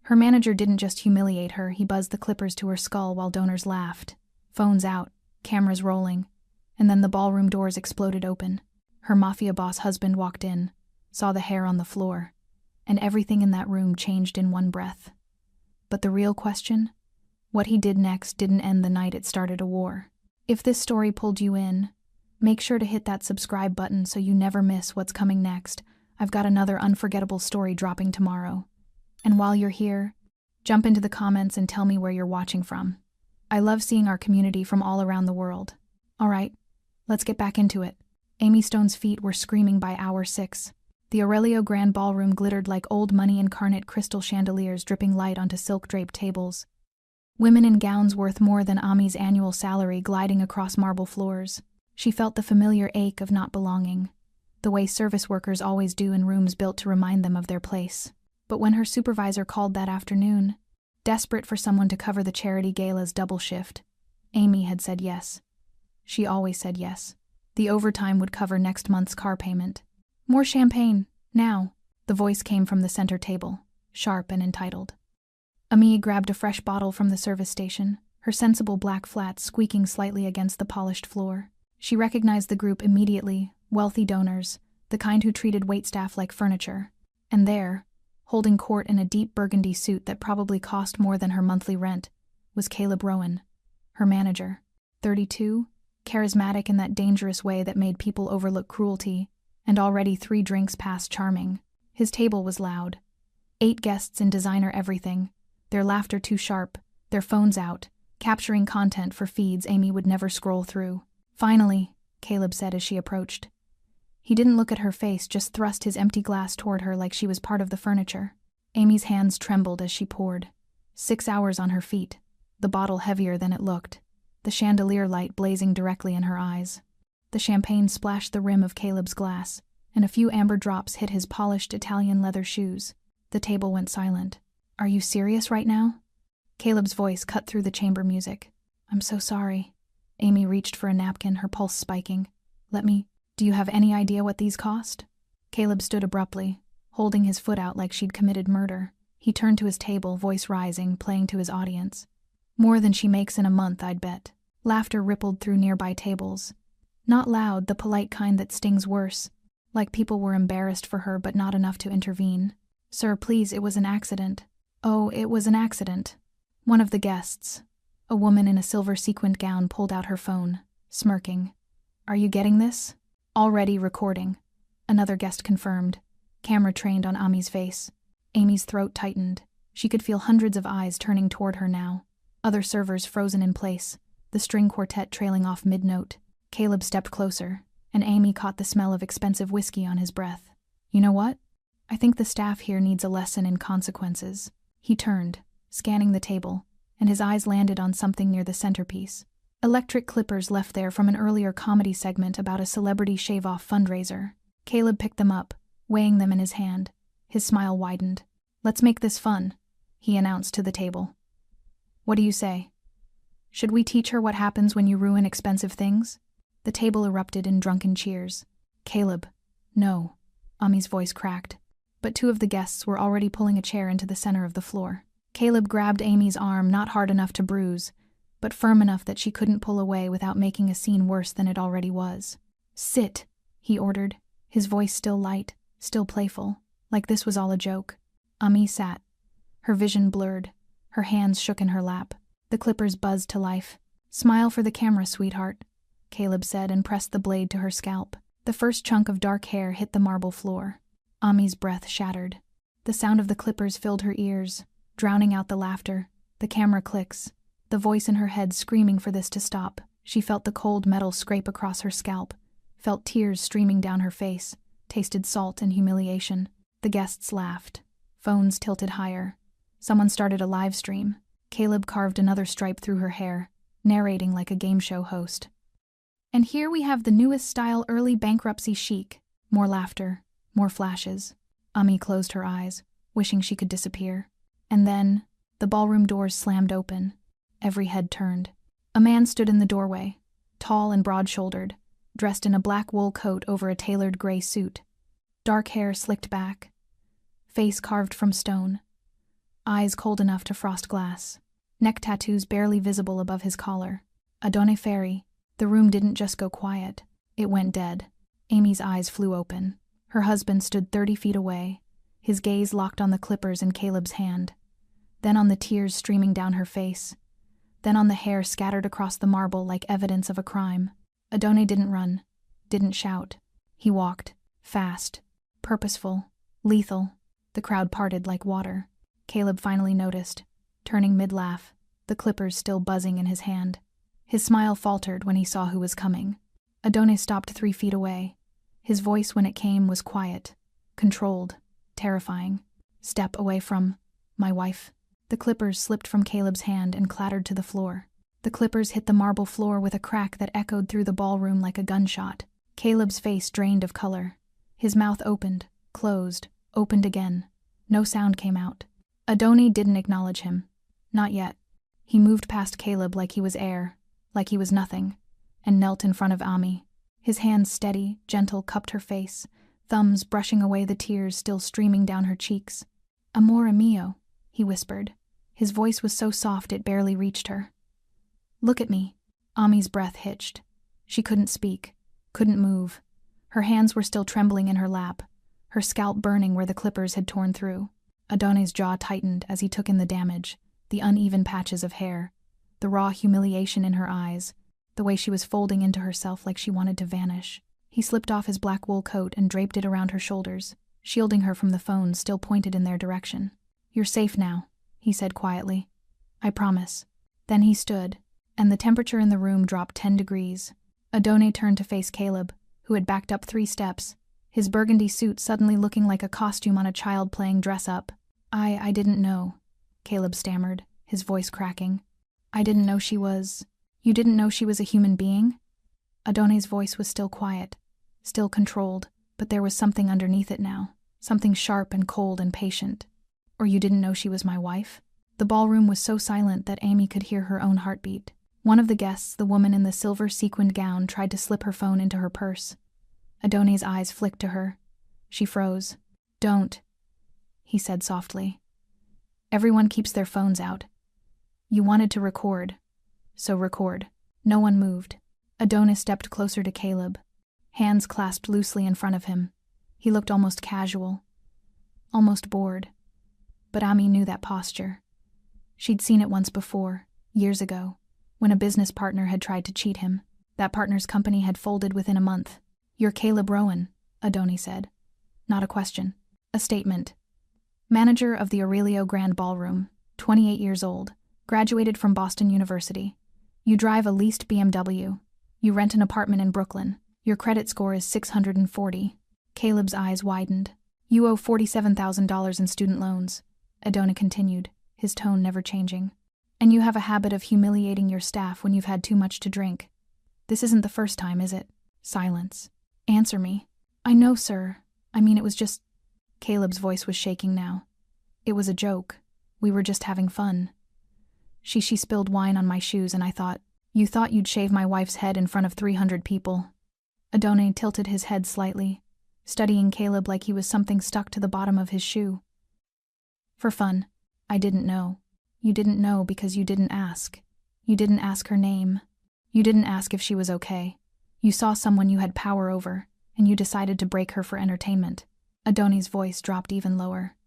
Her manager didn't just humiliate her, he buzzed the clippers to her skull while donors laughed. Phones out, cameras rolling, and then the ballroom doors exploded open. Her Mafia boss husband walked in, saw the hair on the floor, and everything in that room changed in one breath. But the real question? What he did next didn't end the night, it started a war. If this story pulled you in, make sure to hit that subscribe button so you never miss what's coming next. I've got another unforgettable story dropping tomorrow. And while you're here, jump into the comments and tell me where you're watching from. I love seeing our community from all around the world. Alright, let's get back into it. Amy Stone's feet were screaming by hour 6. The Aurelio Grand Ballroom glittered like old money incarnate, crystal chandeliers dripping light onto silk-draped tables. Women in gowns worth more than Ami's annual salary gliding across marble floors. She felt the familiar ache of not belonging, the way service workers always do in rooms built to remind them of their place. But when her supervisor called that afternoon, desperate for someone to cover the charity gala's double shift, Amy had said yes. She always said yes. The overtime would cover next month's car payment. More champagne, now, the voice came from the center table, sharp and entitled. Ami grabbed a fresh bottle from the service station, her sensible black flat squeaking slightly against the polished floor. She recognized the group immediately, wealthy donors, the kind who treated waitstaff like furniture. And there, holding court in a deep burgundy suit that probably cost more than her monthly rent, was Caleb Rowan, her manager. 32, charismatic in that dangerous way that made people overlook cruelty, and already 3 drinks past charming. His table was loud. 8 guests in designer everything, their laughter too sharp, their phones out, capturing content for feeds Amy would never scroll through. Finally, Caleb said as she approached. He didn't look at her face, just thrust his empty glass toward her like she was part of the furniture. Amy's hands trembled as she poured. 6 hours on her feet, the bottle heavier than it looked, the chandelier light blazing directly in her eyes. The champagne splashed the rim of Caleb's glass, and a few amber drops hit his polished Italian leather shoes. The table went silent. "Are you serious right now?" Caleb's voice cut through the chamber music. "I'm so sorry." Amy reached for a napkin, her pulse spiking. Do you have any idea what these cost?" Caleb stood abruptly, holding his foot out like she'd committed murder. He turned to his table, voice rising, playing to his audience. "More than she makes in a month, I'd bet." Laughter rippled through nearby tables. Not loud, the polite kind that stings worse, like people were embarrassed for her but not enough to intervene. "Sir, please, it was an accident." "Oh, it was an accident." One of the guests, a woman in a silver sequined gown, pulled out her phone, smirking. "Are you getting this?" "Already recording," another guest confirmed, camera trained on Ami's face. Amy's throat tightened. She could feel hundreds of eyes turning toward her now. Other servers frozen in place, the string quartet trailing off mid-note. Caleb stepped closer, and Amy caught the smell of expensive whiskey on his breath. "You know what? I think the staff here needs a lesson in consequences." He turned, scanning the table, and his eyes landed on something near the centerpiece. Electric clippers left there from an earlier comedy segment about a celebrity shave-off fundraiser. Caleb picked them up, weighing them in his hand. His smile widened. "Let's make this fun," he announced to the table. "What do you say? Should we teach her what happens when you ruin expensive things?" The table erupted in drunken cheers. "Caleb, no," Ami's voice cracked, but 2 of the guests were already pulling a chair into the center of the floor. Caleb grabbed Amy's arm, not hard enough to bruise, but firm enough that she couldn't pull away without making a scene worse than it already was. "Sit," he ordered, his voice still light, still playful, like this was all a joke. Ami sat, her vision blurred, her hands shook in her lap. The clippers buzzed to life. "Smile for the camera, sweetheart," Caleb said and pressed the blade to her scalp. The first chunk of dark hair hit the marble floor. Ami's breath shattered. The sound of the clippers filled her ears, drowning out the laughter, the camera clicks, the voice in her head screaming for this to stop. She felt the cold metal scrape across her scalp, felt tears streaming down her face, tasted salt and humiliation. The guests laughed. Phones tilted higher. Someone started a live stream. Caleb carved another stripe through her hair, narrating like a game show host. "And here we have the newest style early bankruptcy chic." More laughter, more flashes. Ami closed her eyes, wishing she could disappear. And then, the ballroom doors slammed open. Every head turned. A man stood in the doorway, tall and broad-shouldered, dressed in a black wool coat over a tailored gray suit. Dark hair slicked back. Face carved from stone. eyes cold enough to frost glass, neck tattoos barely visible above his collar. Adone Ferry. The room didn't just go quiet, it went dead. Amy's eyes flew open. Her husband stood 30 feet away, his gaze locked on the clippers in Caleb's hand, then on the tears streaming down her face, then on the hair scattered across the marble like evidence of a crime. Adone didn't run, didn't shout. He walked, fast, purposeful, lethal. The crowd parted like water. Caleb finally noticed, turning mid-laugh, the clippers still buzzing in his hand. His smile faltered when he saw who was coming. Adone stopped 3 feet away. His voice when it came was quiet, controlled, terrifying. "Step away from my wife." The clippers slipped from Caleb's hand and clattered to the floor. The clippers hit the marble floor with a crack that echoed through the ballroom like a gunshot. Caleb's face drained of color. His mouth opened, closed, opened again. No sound came out. Adone didn't acknowledge him. Not yet. He moved past Caleb like he was air, like he was nothing, and knelt in front of Ami. His hands steady, gentle, cupped her face, thumbs brushing away the tears still streaming down her cheeks. "Amore mio," he whispered. His voice was so soft it barely reached her. "Look at me." Ami's breath hitched. She couldn't speak, couldn't move. Her hands were still trembling in her lap, her scalp burning where the clippers had torn through. Adone's jaw tightened as he took in the damage, the uneven patches of hair, the raw humiliation in her eyes, the way she was folding into herself like she wanted to vanish. He slipped off his black wool coat and draped it around her shoulders, shielding her from the phones still pointed in their direction. "You're safe now," he said quietly. "I promise." Then he stood, and the temperature in the room dropped 10 degrees. Adone turned to face Caleb, who had backed up 3 steps, his burgundy suit suddenly looking like a costume on a child playing dress-up. I didn't know," Caleb stammered, his voice cracking. "I didn't know she was—" "You didn't know she was a human being?" Adone's voice was still quiet, still controlled, but there was something underneath it now, something sharp and cold and patient. "Or you didn't know she was my wife?" The ballroom was so silent that Amy could hear her own heartbeat. One of the guests, the woman in the silver sequined gown, tried to slip her phone into her purse. Adone's eyes flicked to her. She froze. "Don't," he said softly. "Everyone keeps their phones out. You wanted to record, so record." No one moved. Adone stepped closer to Caleb, hands clasped loosely in front of him. He looked almost casual, almost bored. But Ami knew that posture. She'd seen it once before, years ago, when a business partner had tried to cheat him. That partner's company had folded within a month. "You're Caleb Rowan," Adone said. Not a question. A statement. Manager of the Aurelio Grand Ballroom, 28 years old, graduated from Boston University. You drive a leased BMW. You rent an apartment in Brooklyn. Your credit score is 640. Caleb's eyes widened. "You owe $47,000 in student loans," Adone continued, his tone never changing. "And you have a habit of humiliating your staff when you've had too much to drink. This isn't the first time, is it?" Silence. "Answer me." "I know, sir. I mean, it was just—" Caleb's voice was shaking now. "It was a joke. We were just having fun. She spilled wine on my shoes and I thought, you thought you'd shave my wife's head in front of 300 people. Adone tilted his head slightly, studying Caleb like he was something stuck to the bottom of his shoe. "For fun. I didn't know. You didn't know because you didn't ask. You didn't ask her name. You didn't ask if she was okay. You saw someone you had power over, and you decided to break her for entertainment." Adone's voice dropped even lower.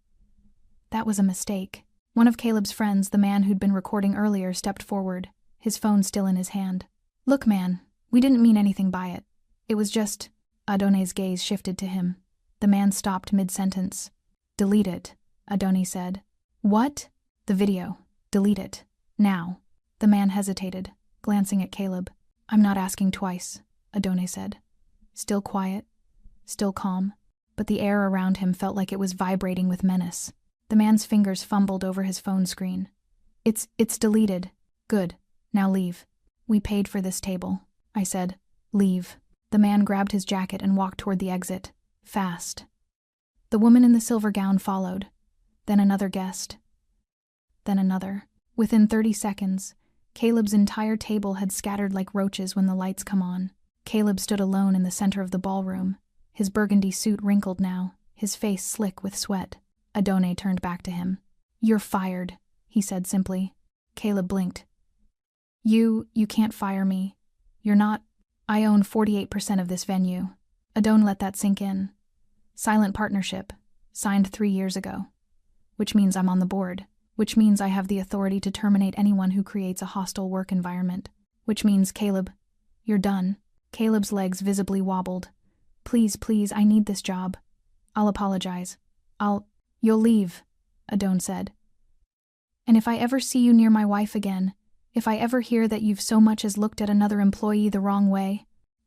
"That was a mistake." One of Caleb's friends, the man who'd been recording earlier, stepped forward, his phone still in his hand. "Look, man, we didn't mean anything by it. It was just—" Adone's gaze shifted to him. The man stopped mid-sentence. "Delete it," Adone said. "What?" "The video. Delete it. Now." The man hesitated, glancing at Caleb. "I'm not asking twice," Adone said. Still quiet, still calm, but the air around him felt like it was vibrating with menace. The man's fingers fumbled over his phone screen. It's deleted. Good. Now leave." "We paid for this table," I said. "Leave." The man grabbed his jacket and walked toward the exit. Fast. The woman in the silver gown followed. Then another guest. Then another. Within 30 seconds, Caleb's entire table had scattered like roaches when the lights come on. Caleb stood alone in the center of the ballroom, his burgundy suit wrinkled now, his face slick with sweat. Adone turned back to him. "You're fired," he said simply. Caleb blinked. You can't fire me. You're not. I own 48% of this venue. Adon let that sink in. Silent partnership, signed 3 years ago. Which means I'm on the board. Which means I have the authority to terminate anyone who creates a hostile work environment. Which means, Caleb, you're done. Caleb's legs visibly wobbled. Please, I need this job. I'll apologize. You'll leave, Adon said. And if I ever see you near my wife again, if I ever hear that you've so much as looked at another employee the wrong way,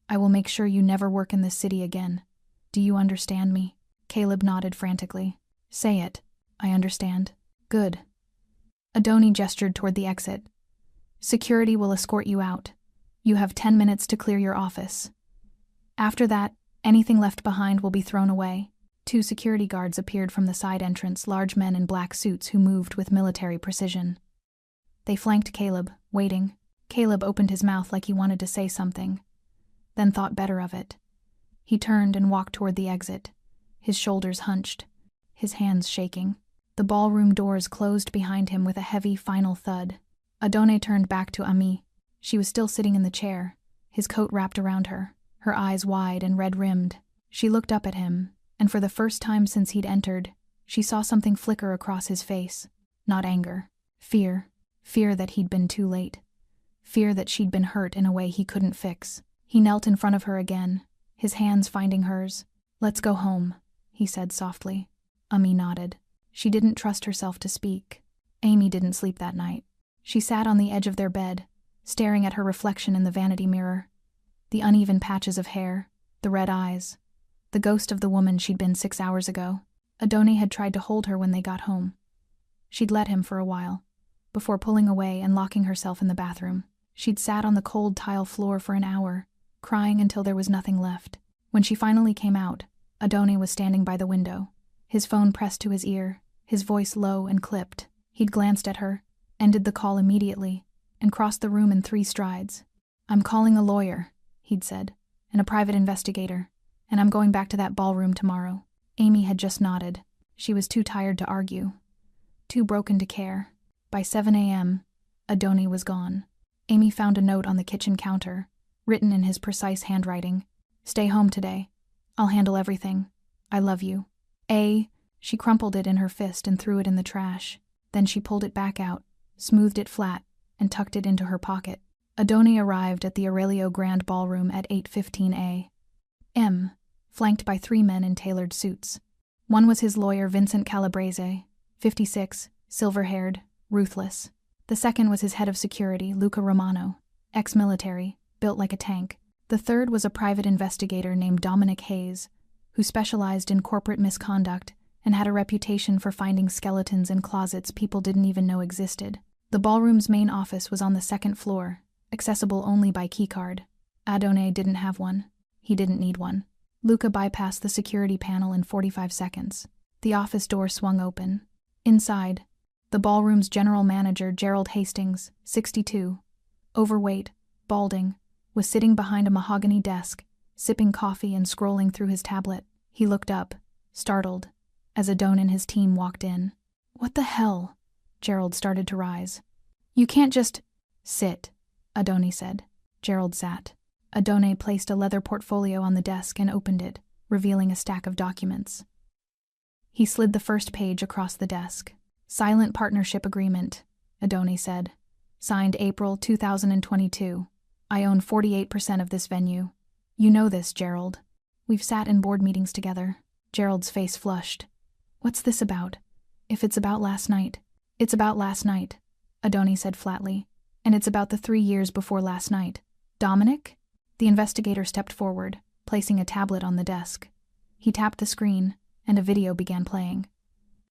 I will make sure you never work in this city again. Do you understand me? Caleb nodded frantically. Say it. I understand. Good. Adoni gestured toward the exit. Security will escort you out. You have 10 minutes to clear your office. After that, anything left behind will be thrown away. 2 security guards appeared from the side entrance, large men in black suits who moved with military precision. They flanked Caleb, waiting. Caleb opened his mouth like he wanted to say something, then thought better of it. He turned and walked toward the exit, his shoulders hunched, his hands shaking. The ballroom doors closed behind him with a heavy final thud. Adone turned back to Ami. She was still sitting in the chair, his coat wrapped around her, her eyes wide and red-rimmed. She looked up at him, and for the first time since he'd entered, she saw something flicker across his face. Not anger. Fear. Fear that he'd been too late. Fear that she'd been hurt in a way he couldn't fix. He knelt in front of her again, his hands finding hers. Let's go home, he said softly. Ami nodded. She didn't trust herself to speak. Amy didn't sleep that night. She sat on the edge of their bed, staring at her reflection in the vanity mirror. The uneven patches of hair, the red eyes, the ghost of the woman she'd been 6 hours ago. Adone had tried to hold her when they got home. She'd let him for a while, before pulling away and locking herself in the bathroom. She'd sat on the cold tile floor for an hour, crying until there was nothing left. When she finally came out, Adone was standing by the window, his phone pressed to his ear, his voice low and clipped. He'd glanced at her, ended the call immediately, and crossed the room in 3 strides. I'm calling a lawyer, he'd said, and a private investigator, and I'm going back to that ballroom tomorrow. Amy had just nodded. She was too tired to argue, too broken to care. By 7 a.m., Adone was gone. Amy found a note on the kitchen counter, written in his precise handwriting. Stay home today. I'll handle everything. I love you. She crumpled it in her fist and threw it in the trash. Then she pulled it back out, smoothed it flat, and tucked it into her pocket. Adone arrived at the Aurelio Grand Ballroom at 8:15 a.m., flanked by 3 men in tailored suits. One was his lawyer Vincent Calabrese, 56, silver-haired, ruthless. The second was his head of security, Luca Romano, ex-military, built like a tank. The third was a private investigator named Dominic Hayes, who specialized in corporate misconduct and had a reputation for finding skeletons in closets people didn't even know existed. The ballroom's main office was on the 2nd floor, accessible only by keycard. Adone didn't have one. He didn't need one. Luca bypassed the security panel in 45 seconds. The office door swung open. Inside, the ballroom's general manager, Gerald Hastings, 62, overweight, balding, was sitting behind a mahogany desk, sipping coffee and scrolling through his tablet. He looked up, startled, as Adone and his team walked in. What the hell? Gerald started to rise. You can't just... Sit, Adone said. Gerald sat. Adone placed a leather portfolio on the desk and opened it, revealing a stack of documents. He slid the first page across the desk. Silent partnership agreement, Adone said. Signed April 2022. I own 48% of this venue. You know this, Gerald. We've sat in board meetings together. Gerald's face flushed. What's this about? If it's about last night. It's about last night, Adone said flatly. And it's about the 3 years before last night. Dominic? The investigator stepped forward, placing a tablet on the desk. He tapped the screen, and a video began playing.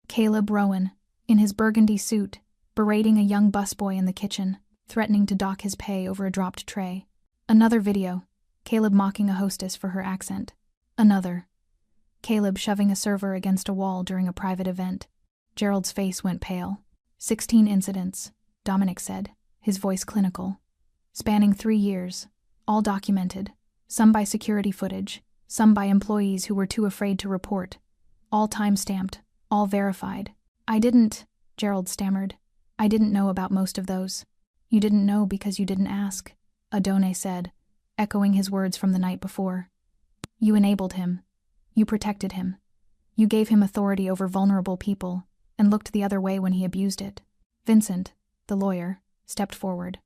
Caleb Rowan, in his burgundy suit, berating a young busboy in the kitchen, threatening to dock his pay over a dropped tray. Another video, Caleb mocking a hostess for her accent. Another, Caleb shoving a server against a wall during a private event. Gerald's face went pale. 16 incidents, Dominic said, his voice clinical. Spanning 3 years, all documented, some by security footage, some by employees who were too afraid to report. All time-stamped, all verified. I didn't, Gerald stammered. I didn't know about most of those. You didn't know because you didn't ask, Adone said, echoing his words from the night before. You enabled him. You protected him. You gave him authority over vulnerable people and looked the other way when he abused it. Vincent, the lawyer, stepped forward.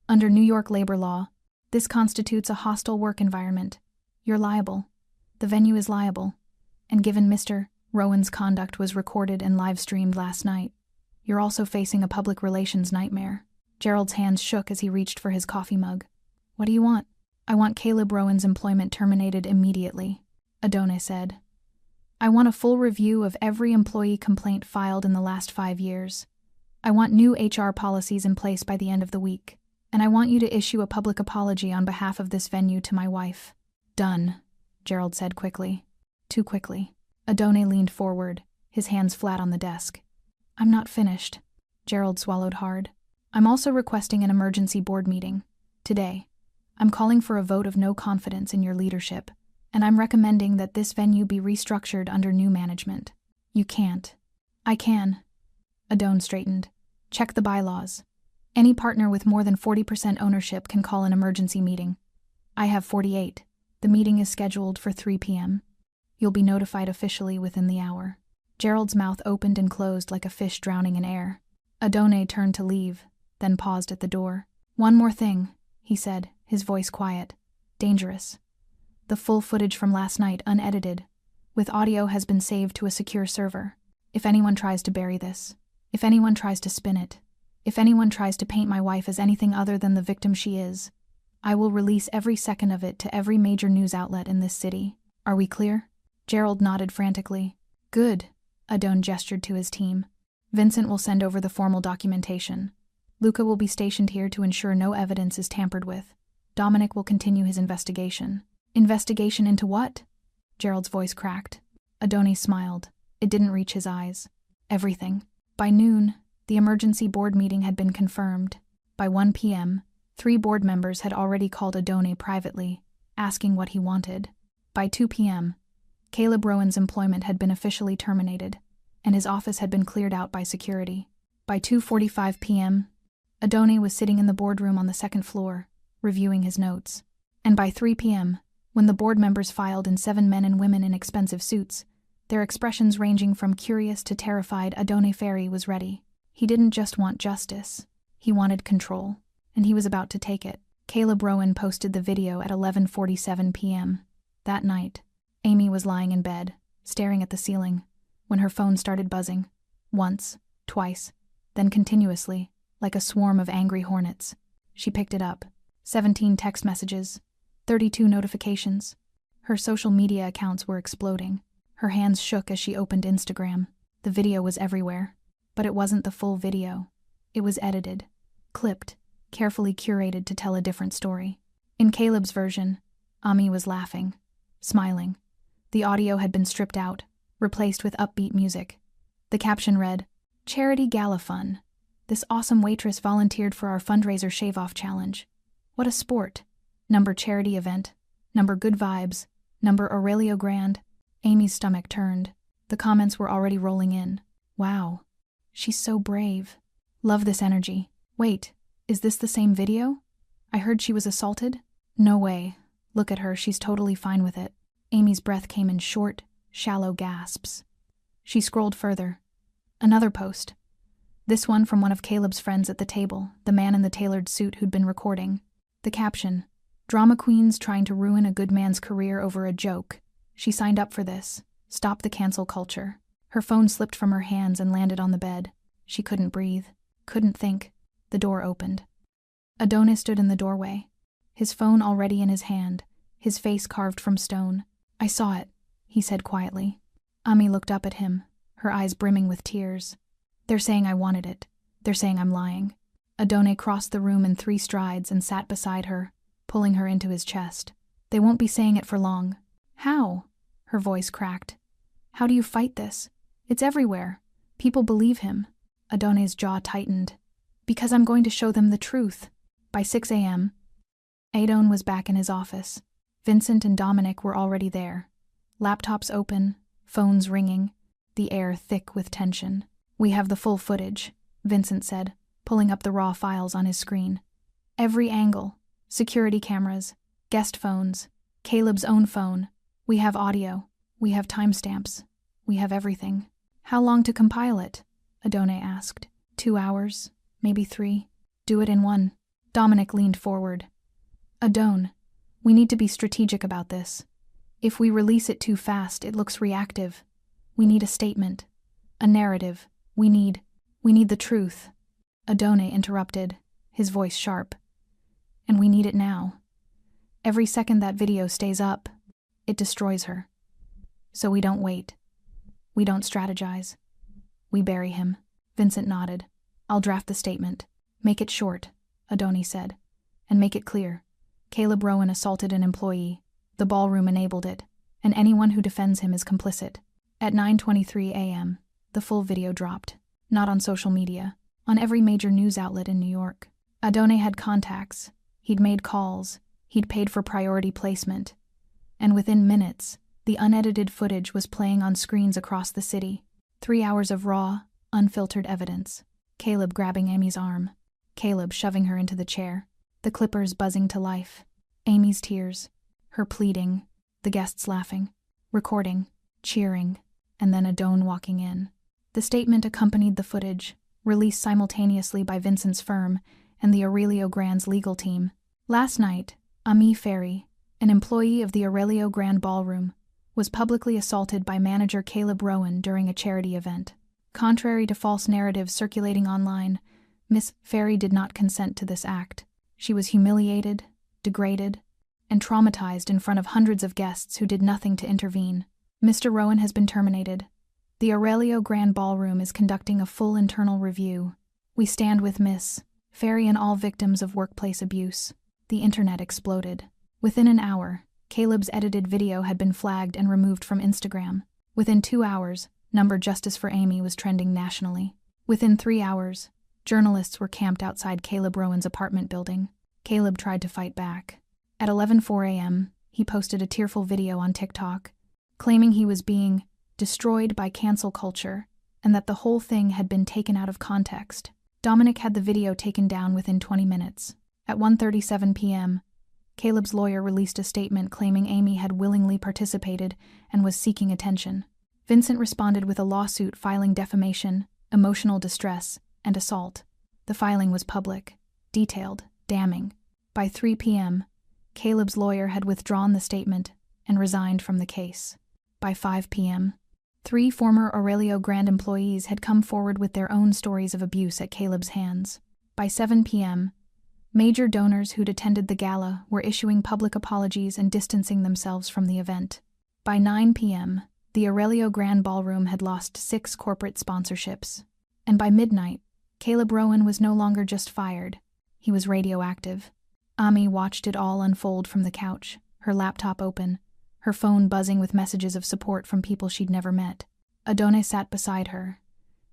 Under New York labor law, this constitutes a hostile work environment. You're liable. The venue is liable. And given Mr. Rowan's conduct was recorded and live-streamed last night, you're also facing a public relations nightmare. Gerald's hands shook as he reached for his coffee mug. What do you want? I want Caleb Rowan's employment terminated immediately, Adone said. I want a full review of every employee complaint filed in the last 5 years. I want new HR policies in place by the end of the week. And I want you to issue a public apology on behalf of this venue to my wife. Done, Gerald said quickly. Too quickly. Adone leaned forward, his hands flat on the desk. I'm not finished. Gerald swallowed hard. I'm also requesting an emergency board meeting. Today. I'm calling for a vote of no confidence in your leadership, and I'm recommending that this venue be restructured under new management. You can't. I can. Adone straightened. Check the bylaws. Any partner with more than 40% ownership can call an emergency meeting. I have 48. The meeting is scheduled for 3 p.m. You'll be notified officially within the hour. Gerald's mouth opened and closed like a fish drowning in air. Adone turned to leave, then paused at the door. One more thing, he said, his voice quiet. Dangerous. The full footage from last night unedited, with audio has been saved to a secure server. If anyone tries to bury this, if anyone tries to spin it, if anyone tries to paint my wife as anything other than the victim she is, I will release every second of it to every major news outlet in this city. Are we clear? Gerald nodded frantically. Good, Adone gestured to his team. Vincent will send over the formal documentation. Luca will be stationed here to ensure no evidence is tampered with. Dominic will continue his investigation. Investigation into what? Gerald's voice cracked. Adone smiled. It didn't reach his eyes. Everything. By noon, the emergency board meeting had been confirmed. By 1 p.m., 3 board members had already called Adone privately, asking what he wanted. By 2 p.m., Caleb Rowan's employment had been officially terminated, and his office had been cleared out by security. By 2:45 p.m., Adone was sitting in the boardroom on the 2nd floor, reviewing his notes. And by 3 p.m., when the board members filed in 7 men and women in expensive suits, their expressions ranging from curious to terrified, Adone Ferry was ready. He didn't just want justice. He wanted control, and he was about to take it. Caleb Rowan posted the video at 11:47 p.m. That night, Amy was lying in bed, staring at the ceiling, when her phone started buzzing. Once, twice, then continuously, like a swarm of angry hornets. She picked it up. 17 text messages, 32 notifications. Her social media accounts were exploding. Her hands shook as she opened Instagram. The video was everywhere. But it wasn't the full video. It was edited, clipped, carefully curated to tell a different story. In Caleb's version, Ami was laughing, smiling. The audio had been stripped out, replaced with upbeat music. The caption read, Charity Gala Fun. This awesome waitress volunteered for our fundraiser shave-off challenge. What a sport. Number charity event. Number good vibes. Number Aurelio Grand. Amy's stomach turned. The comments were already rolling in. Wow. She's so brave. Love this energy. Wait, is this the same video? I heard she was assaulted? No way. Look at her, she's totally fine with it. Amy's breath came in short, shallow gasps. She scrolled further. Another post. This one from one of Caleb's friends at the table, the man in the tailored suit who'd been recording. The caption, Drama queens trying to ruin a good man's career over a joke. She signed up for this. Stop the cancel culture. Her phone slipped from her hands and landed on the bed. She couldn't breathe, couldn't think. The door opened. Adone stood in the doorway, his phone already in his hand, his face carved from stone. I saw it, he said quietly. Ami looked up at him, her eyes brimming with tears. They're saying I wanted it. They're saying I'm lying. Adone crossed the room in 3 strides and sat beside her, pulling her into his chest. They won't be saying it for long. How? Her voice cracked. How do you fight this? It's everywhere. People believe him. Adone's jaw tightened. Because I'm going to show them the truth. By 6 a.m., Adone was back in his office. Vincent and Dominic were already there. Laptops open, phones ringing, the air thick with tension. We have the full footage, Vincent said, pulling up the raw files on his screen. Every angle, security cameras, guest phones, Caleb's own phone. We have audio. We have timestamps. We have everything. How long to compile it? Adone asked. 2 hours, maybe 3. Do it in 1. Dominic leaned forward. Adone, we need to be strategic about this. If we release it too fast, it looks reactive. We need a statement, a narrative. We need the truth. Adone interrupted, his voice sharp. And we need it now. Every second that video stays up, it destroys her. So we don't wait. We don't strategize. We bury him. Vincent nodded. I'll draft the statement. Make it short, Adone said. And make it clear. Caleb Rowan assaulted an employee. The ballroom enabled it. And anyone who defends him is complicit. At 9:23 a.m., the full video dropped. Not on social media. On every major news outlet in New York. Adone had contacts. He'd made calls. He'd paid for priority placement. And within minutes, the unedited footage was playing on screens across the city. 3 hours of raw, unfiltered evidence. Caleb grabbing Amy's arm. Caleb shoving her into the chair. The clippers buzzing to life. Amy's tears. Her pleading. The guests laughing. Recording. Cheering. And then Adone walking in. The statement accompanied the footage, released simultaneously by Vincent's firm and the Aurelio Grand's legal team. Last night, Ami Ferry, an employee of the Aurelio Grand Ballroom, was publicly assaulted by manager Caleb Rowan during a charity event. Contrary to false narratives circulating online, Miss Ferry did not consent to this act. She was humiliated, degraded, and traumatized in front of hundreds of guests who did nothing to intervene. Mr. Rowan has been terminated. The Aurelio Grand Ballroom is conducting a full internal review. We stand with Miss Ferry and all victims of workplace abuse. The internet exploded. Within an hour, Caleb's edited video had been flagged and removed from Instagram. Within 2 hours, number Justice for Amy was trending nationally. Within 3 hours, journalists were camped outside Caleb Rowan's apartment building. Caleb tried to fight back. At 11:04 a.m., he posted a tearful video on TikTok, claiming he was being destroyed by cancel culture and that the whole thing had been taken out of context. Dominic had the video taken down within 20 minutes. At 1:37 p.m., Caleb's lawyer released a statement claiming Amy had willingly participated and was seeking attention. Vincent responded with a lawsuit filing defamation, emotional distress, and assault. The filing was public, detailed, damning. By 3 p.m., Caleb's lawyer had withdrawn the statement and resigned from the case. By 5 p.m., 3 former Aurelio Grand employees had come forward with their own stories of abuse at Caleb's hands. By 7 p.m., major donors who'd attended the gala were issuing public apologies and distancing themselves from the event. By 9 p.m., the Aurelio Grand Ballroom had lost 6 corporate sponsorships. And by midnight, Caleb Rowan was no longer just fired. He was radioactive. Ami watched it all unfold from the couch, her laptop open, her phone buzzing with messages of support from people she'd never met. Adone sat beside her,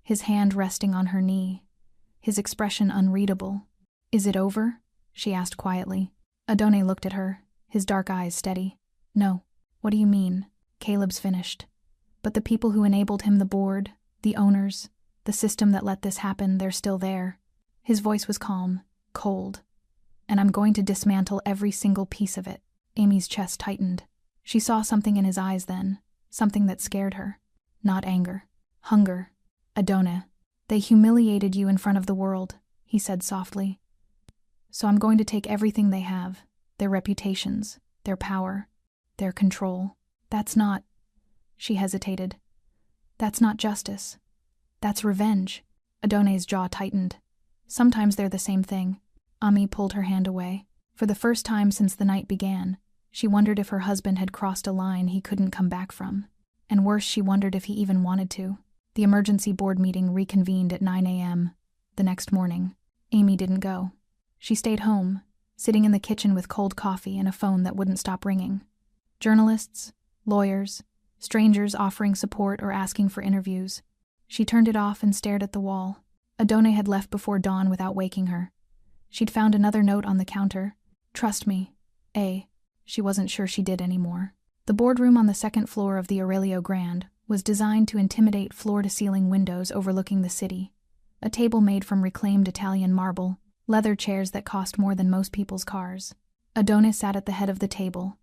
his hand resting on her knee, his expression unreadable. "Is it over?" she asked quietly. Adone looked at her, his dark eyes steady. "No. What do you mean?" "Caleb's finished. But the people who enabled him, the board, the owners, the system that let this happen, they're still there." His voice was calm, cold. "And I'm going to dismantle every single piece of it." Amy's chest tightened. She saw something in his eyes then, something that scared her. Not anger. Hunger. "Adone, they humiliated you in front of the world," he said softly. "So I'm going to take everything they have, their reputations, their power, their control. That's not..." She hesitated. "That's not justice. That's revenge." Adone's jaw tightened. "Sometimes they're the same thing." Ami pulled her hand away. For the first time since the night began, she wondered if her husband had crossed a line he couldn't come back from. And worse, she wondered if he even wanted to. The emergency board meeting reconvened at 9 a.m. the next morning. Amy didn't go. She stayed home, sitting in the kitchen with cold coffee and a phone that wouldn't stop ringing. Journalists, lawyers, strangers offering support or asking for interviews. She turned it off and stared at the wall. Adone had left before dawn without waking her. She'd found another note on the counter. "Trust me, A." She wasn't sure she did anymore. The boardroom on the second floor of the Aurelio Grand was designed to intimidate floor-to-ceiling windows overlooking the city, a table made from reclaimed Italian marble, leather chairs that cost more than most people's cars. Adone sat at the head of the table,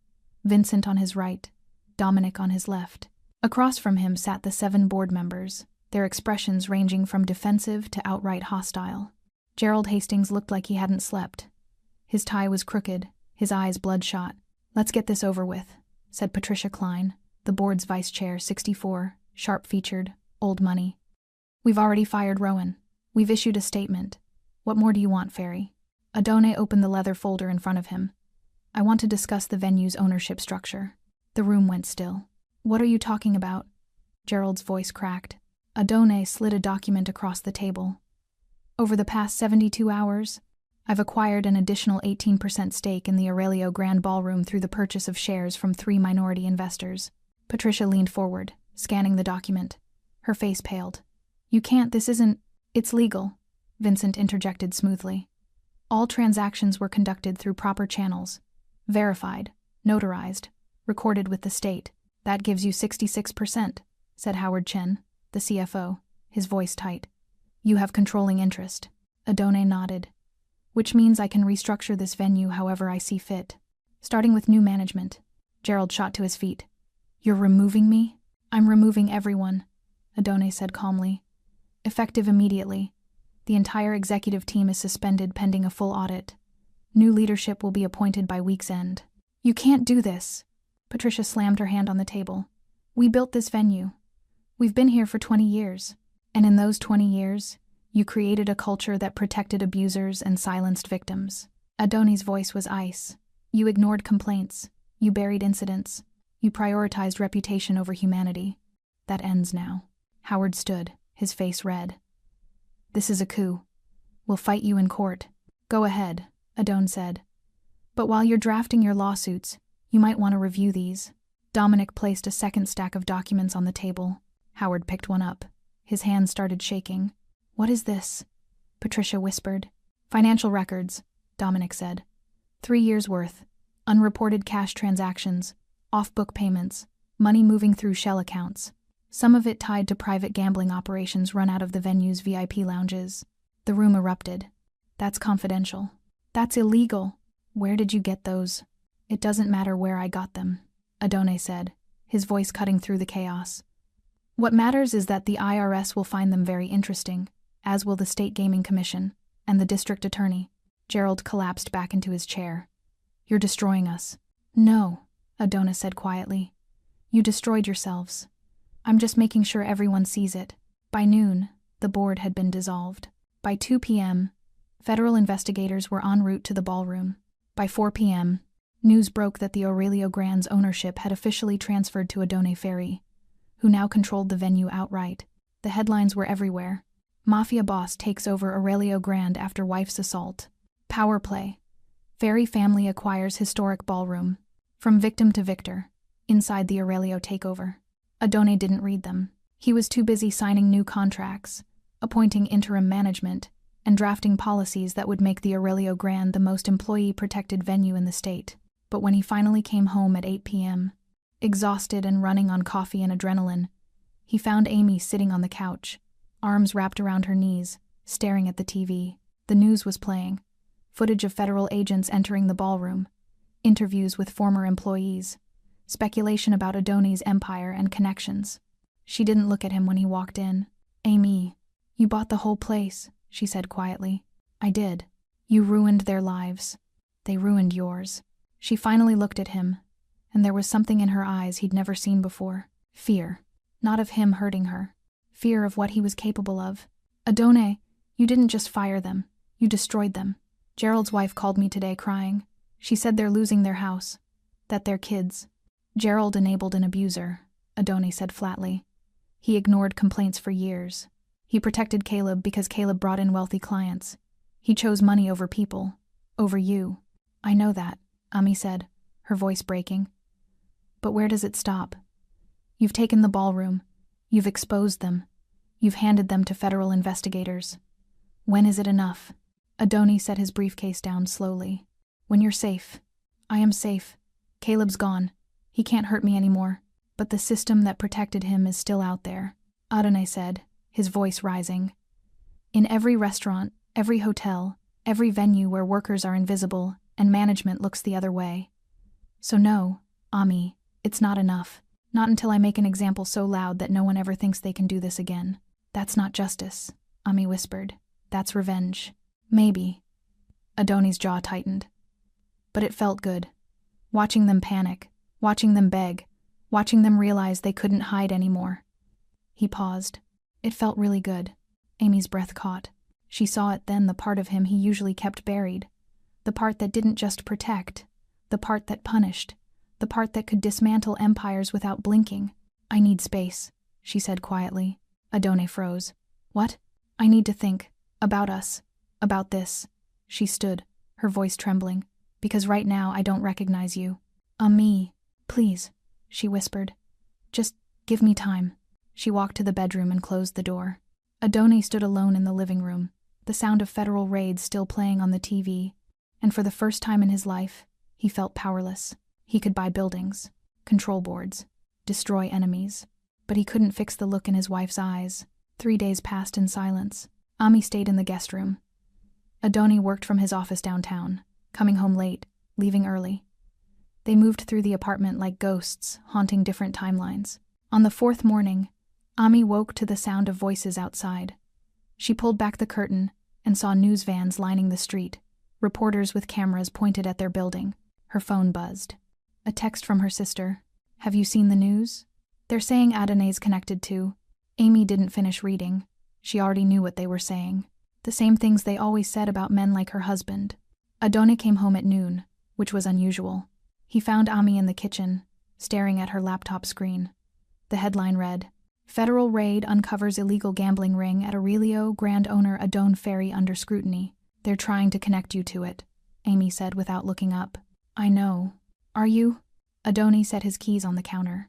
Vincent on his right, Dominic on his left. Across from him sat the 7 board members, their expressions ranging from defensive to outright hostile. Gerald Hastings looked like he hadn't slept. His tie was crooked, his eyes bloodshot. "Let's get this over with," said Patricia Klein, the board's vice chair, 64, sharp-featured, old money. "We've already fired Rowan. We've issued a statement. What more do you want, Ferry?" Adone opened the leather folder in front of him. "I want to discuss the venue's ownership structure." The room went still. "What are you talking about?" Gerald's voice cracked. Adone slid a document across the table. "Over the past 72 hours, I've acquired an additional 18% stake in the Aurelio Grand Ballroom through the purchase of shares from 3 minority investors." Patricia leaned forward, scanning the document. Her face paled. "You can't, this isn't—" "It's legal," Vincent interjected smoothly. "All transactions were conducted through proper channels. Verified, notarized, recorded with the state. That gives you 66%, said Howard Chen, the CFO, his voice tight. "You have controlling interest." Adone nodded. "Which means I can restructure this venue however I see fit. Starting with new management." Gerald shot to his feet. "You're removing me?" "I'm removing everyone," Adone said calmly. "Effective immediately. The entire executive team is suspended pending a full audit. New leadership will be appointed by week's end." "You can't do this." Patricia slammed her hand on the table. "We built this venue. We've been here for 20 years. And in those 20 years, you created a culture that protected abusers and silenced victims." Adone's voice was ice. "You ignored complaints. You buried incidents. You prioritized reputation over humanity. That ends now." Howard stood, his face red. "This is a coup. We'll fight you in court." "Go ahead," Adone said. "But while you're drafting your lawsuits, you might want to review these." Dominic placed a second stack of documents on the table. Howard picked one up. His hands started shaking. "What is this?" Patricia whispered. "Financial records," Dominic said. 3 years' worth. Unreported cash transactions, off-book payments, money moving through shell accounts. Some of it tied to private gambling operations run out of the venue's VIP lounges. The room erupted. "That's confidential." "That's illegal." "Where did you get those?" "It doesn't matter where I got them," Adone said, his voice cutting through the chaos. "What matters is that the IRS will find them very interesting, as will the State Gaming Commission, and the district attorney." Gerald collapsed back into his chair. "You're destroying us." "No," Adone said quietly. "You destroyed yourselves. I'm just making sure everyone sees it." By noon, the board had been dissolved. By 2 p.m., federal investigators were en route to the ballroom. By 4 p.m., news broke that the Aurelio Grand's ownership had officially transferred to Adone Ferry, who now controlled the venue outright. The headlines were everywhere. "Mafia boss takes over Aurelio Grand after wife's assault." "Power play. Ferry family acquires historic ballroom. From victim to victor. Inside the Aurelio takeover." Adone didn't read them. He was too busy signing new contracts, appointing interim management, and drafting policies that would make the Aurelio Grand the most employee-protected venue in the state. But when he finally came home at 8 p.m., exhausted and running on coffee and adrenaline, he found Amy sitting on the couch, arms wrapped around her knees, staring at the TV. The news was playing. Footage of federal agents entering the ballroom, interviews with former employees, speculation about Adone's empire and connections. She didn't look at him when he walked in. "Amy, you bought the whole place," she said quietly. "I did. You ruined their lives. They ruined yours." She finally looked at him, and there was something in her eyes he'd never seen before. Fear. Not of him hurting her. Fear of what he was capable of. "Adone, you didn't just fire them. You destroyed them. Gerald's wife called me today crying. She said they're losing their house. That they're kids." "Gerald enabled an abuser," Adone said flatly. "He ignored complaints for years. He protected Caleb because Caleb brought in wealthy clients. He chose money over people. Over you." "I know that," Ami said, her voice breaking. "But where does it stop? You've taken the ballroom. You've exposed them. You've handed them to federal investigators. When is it enough?" Adone set his briefcase down slowly. "When you're safe." "I am safe. Caleb's gone. He can't hurt me anymore." but the system that protected him is still out there, Adonai said, his voice rising. In every restaurant, every hotel, every venue where workers are invisible and management looks the other way. So no, Ami, it's not enough. Not until I make an example so loud that no one ever thinks they can do this again. That's not justice, Ami whispered. That's revenge. Maybe. Adonai's jaw tightened. But it felt good. Watching them panic, watching them beg, watching them realize they couldn't hide anymore. He paused. It felt really good. Amy's breath caught. She saw it then, the part of him he usually kept buried. The part that didn't just protect. The part that punished. The part that could dismantle empires without blinking. I need space, she said quietly. Adonai froze. What? I need to think. About us. About this. She stood, her voice trembling. Because right now I don't recognize you. Me. Please, she whispered. Just give me time. She walked to the bedroom and closed the door. Adonai stood alone in the living room, the sound of federal raids still playing on the TV, and for the first time in his life, he felt powerless. He could buy buildings, control boards, destroy enemies, but he couldn't fix the look in his wife's eyes. 3 days passed in silence. Ami stayed in the guest room. Adonai worked from his office downtown, coming home late, leaving early. They moved through the apartment like ghosts, haunting different timelines. On the 4th morning, Ami woke to the sound of voices outside. She pulled back the curtain and saw news vans lining the street, reporters with cameras pointed at their building. Her phone buzzed. A text from her sister. Have you seen the news? They're saying Adonai's connected too. Amy didn't finish reading. She already knew what they were saying. The same things they always said about men like her husband. Adonai came home at noon, which was unusual. He found Ami in the kitchen, staring at her laptop screen. The headline read, Federal Raid Uncovers Illegal Gambling Ring at Aurelio Grand Owner Adon Ferry Under Scrutiny. They're trying to connect you to it, Amy said without looking up. I know. Are you? Adonai set his keys on the counter.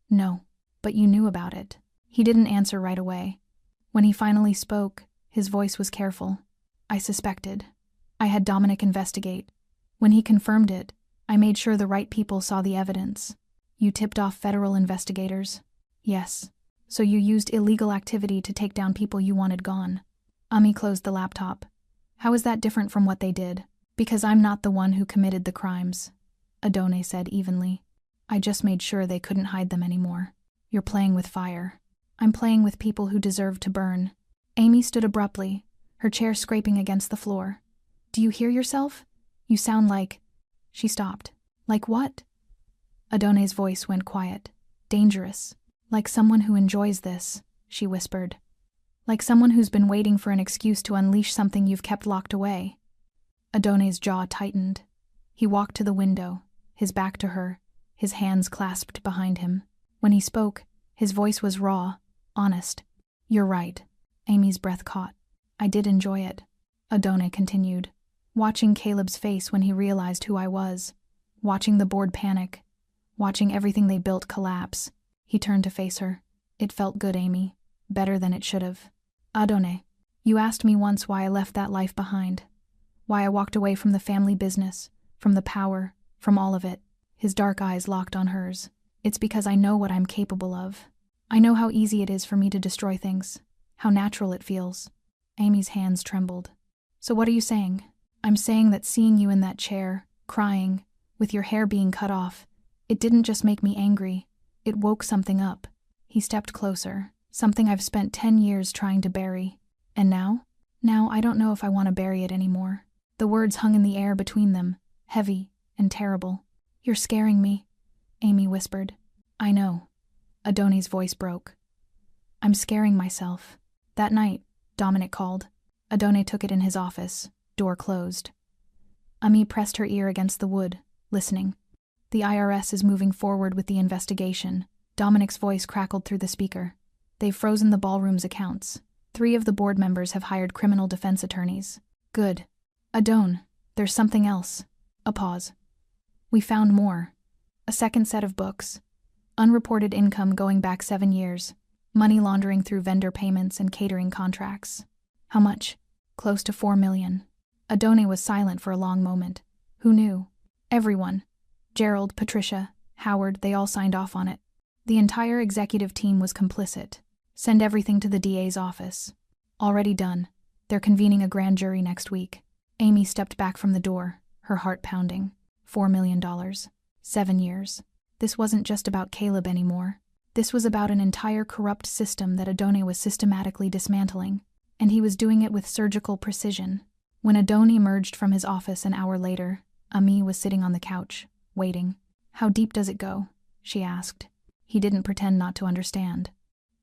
No, but you knew about it. He didn't answer right away. When he finally spoke, his voice was careful. I suspected. I had Dominic investigate. When he confirmed it, I made sure the right people saw the evidence. You tipped off federal investigators? Yes. So you used illegal activity to take down people you wanted gone. Ami closed the laptop. How is that different from what they did? Because I'm not the one who committed the crimes, Adonai said evenly. I just made sure they couldn't hide them anymore. You're playing with fire. I'm playing with people who deserve to burn. Amy stood abruptly, her chair scraping against the floor. Do you hear yourself? You sound like... She stopped. Like what? Adonai's voice went quiet. Dangerous. Like someone who enjoys this, she whispered. Like someone who's been waiting for an excuse to unleash something you've kept locked away. Adonai's jaw tightened. He walked to the window, his back to her, his hands clasped behind him. When he spoke, his voice was raw, honest. You're right. Amy's breath caught. I did enjoy it, Adonai continued, watching Caleb's face when he realized who I was, watching the board panic, watching everything they built collapse. He turned to face her. It felt good, Amy. Better than it should have. Adonai, you asked me once why I left that life behind. Why I walked away from the family business, from the power, from all of it. His dark eyes locked on hers. It's because I know what I'm capable of. I know how easy it is for me to destroy things. How natural it feels. Amy's hands trembled. So what are you saying? I'm saying that seeing you in that chair, crying, with your hair being cut off, it didn't just make me angry. It woke something up. He stepped closer, something I've spent 10 years trying to bury. And now? Now I don't know if I want to bury it anymore. The words hung in the air between them, heavy and terrible. You're scaring me, Amy whispered. I know. Adonai's voice broke. I'm scaring myself. That night, Dominic called. Adonai took it in his office, door closed. Ami pressed her ear against the wood, listening. The IRS is moving forward with the investigation. Dominic's voice crackled through the speaker. They've frozen the ballroom's accounts. 3 of the board members have hired criminal defense attorneys. Good. Adon, there's something else. A pause. We found more. A second set of books. Unreported income going back 7 years. Money laundering through vendor payments and catering contracts. How much? Close to 4 million. Adonai was silent for a long moment. Who knew? Everyone. Gerald, Patricia, Howard, they all signed off on it. The entire executive team was complicit. Send everything to the DA's office. Already done. They're convening a grand jury next week. Amy stepped back from the door, her heart pounding. $4 million. 7 years. This wasn't just about Caleb anymore. This was about an entire corrupt system that Adone was systematically dismantling, and he was doing it with surgical precision. When Adone emerged from his office an hour later, Ami was sitting on the couch, waiting. "How deep does it go?" she asked. He didn't pretend not to understand.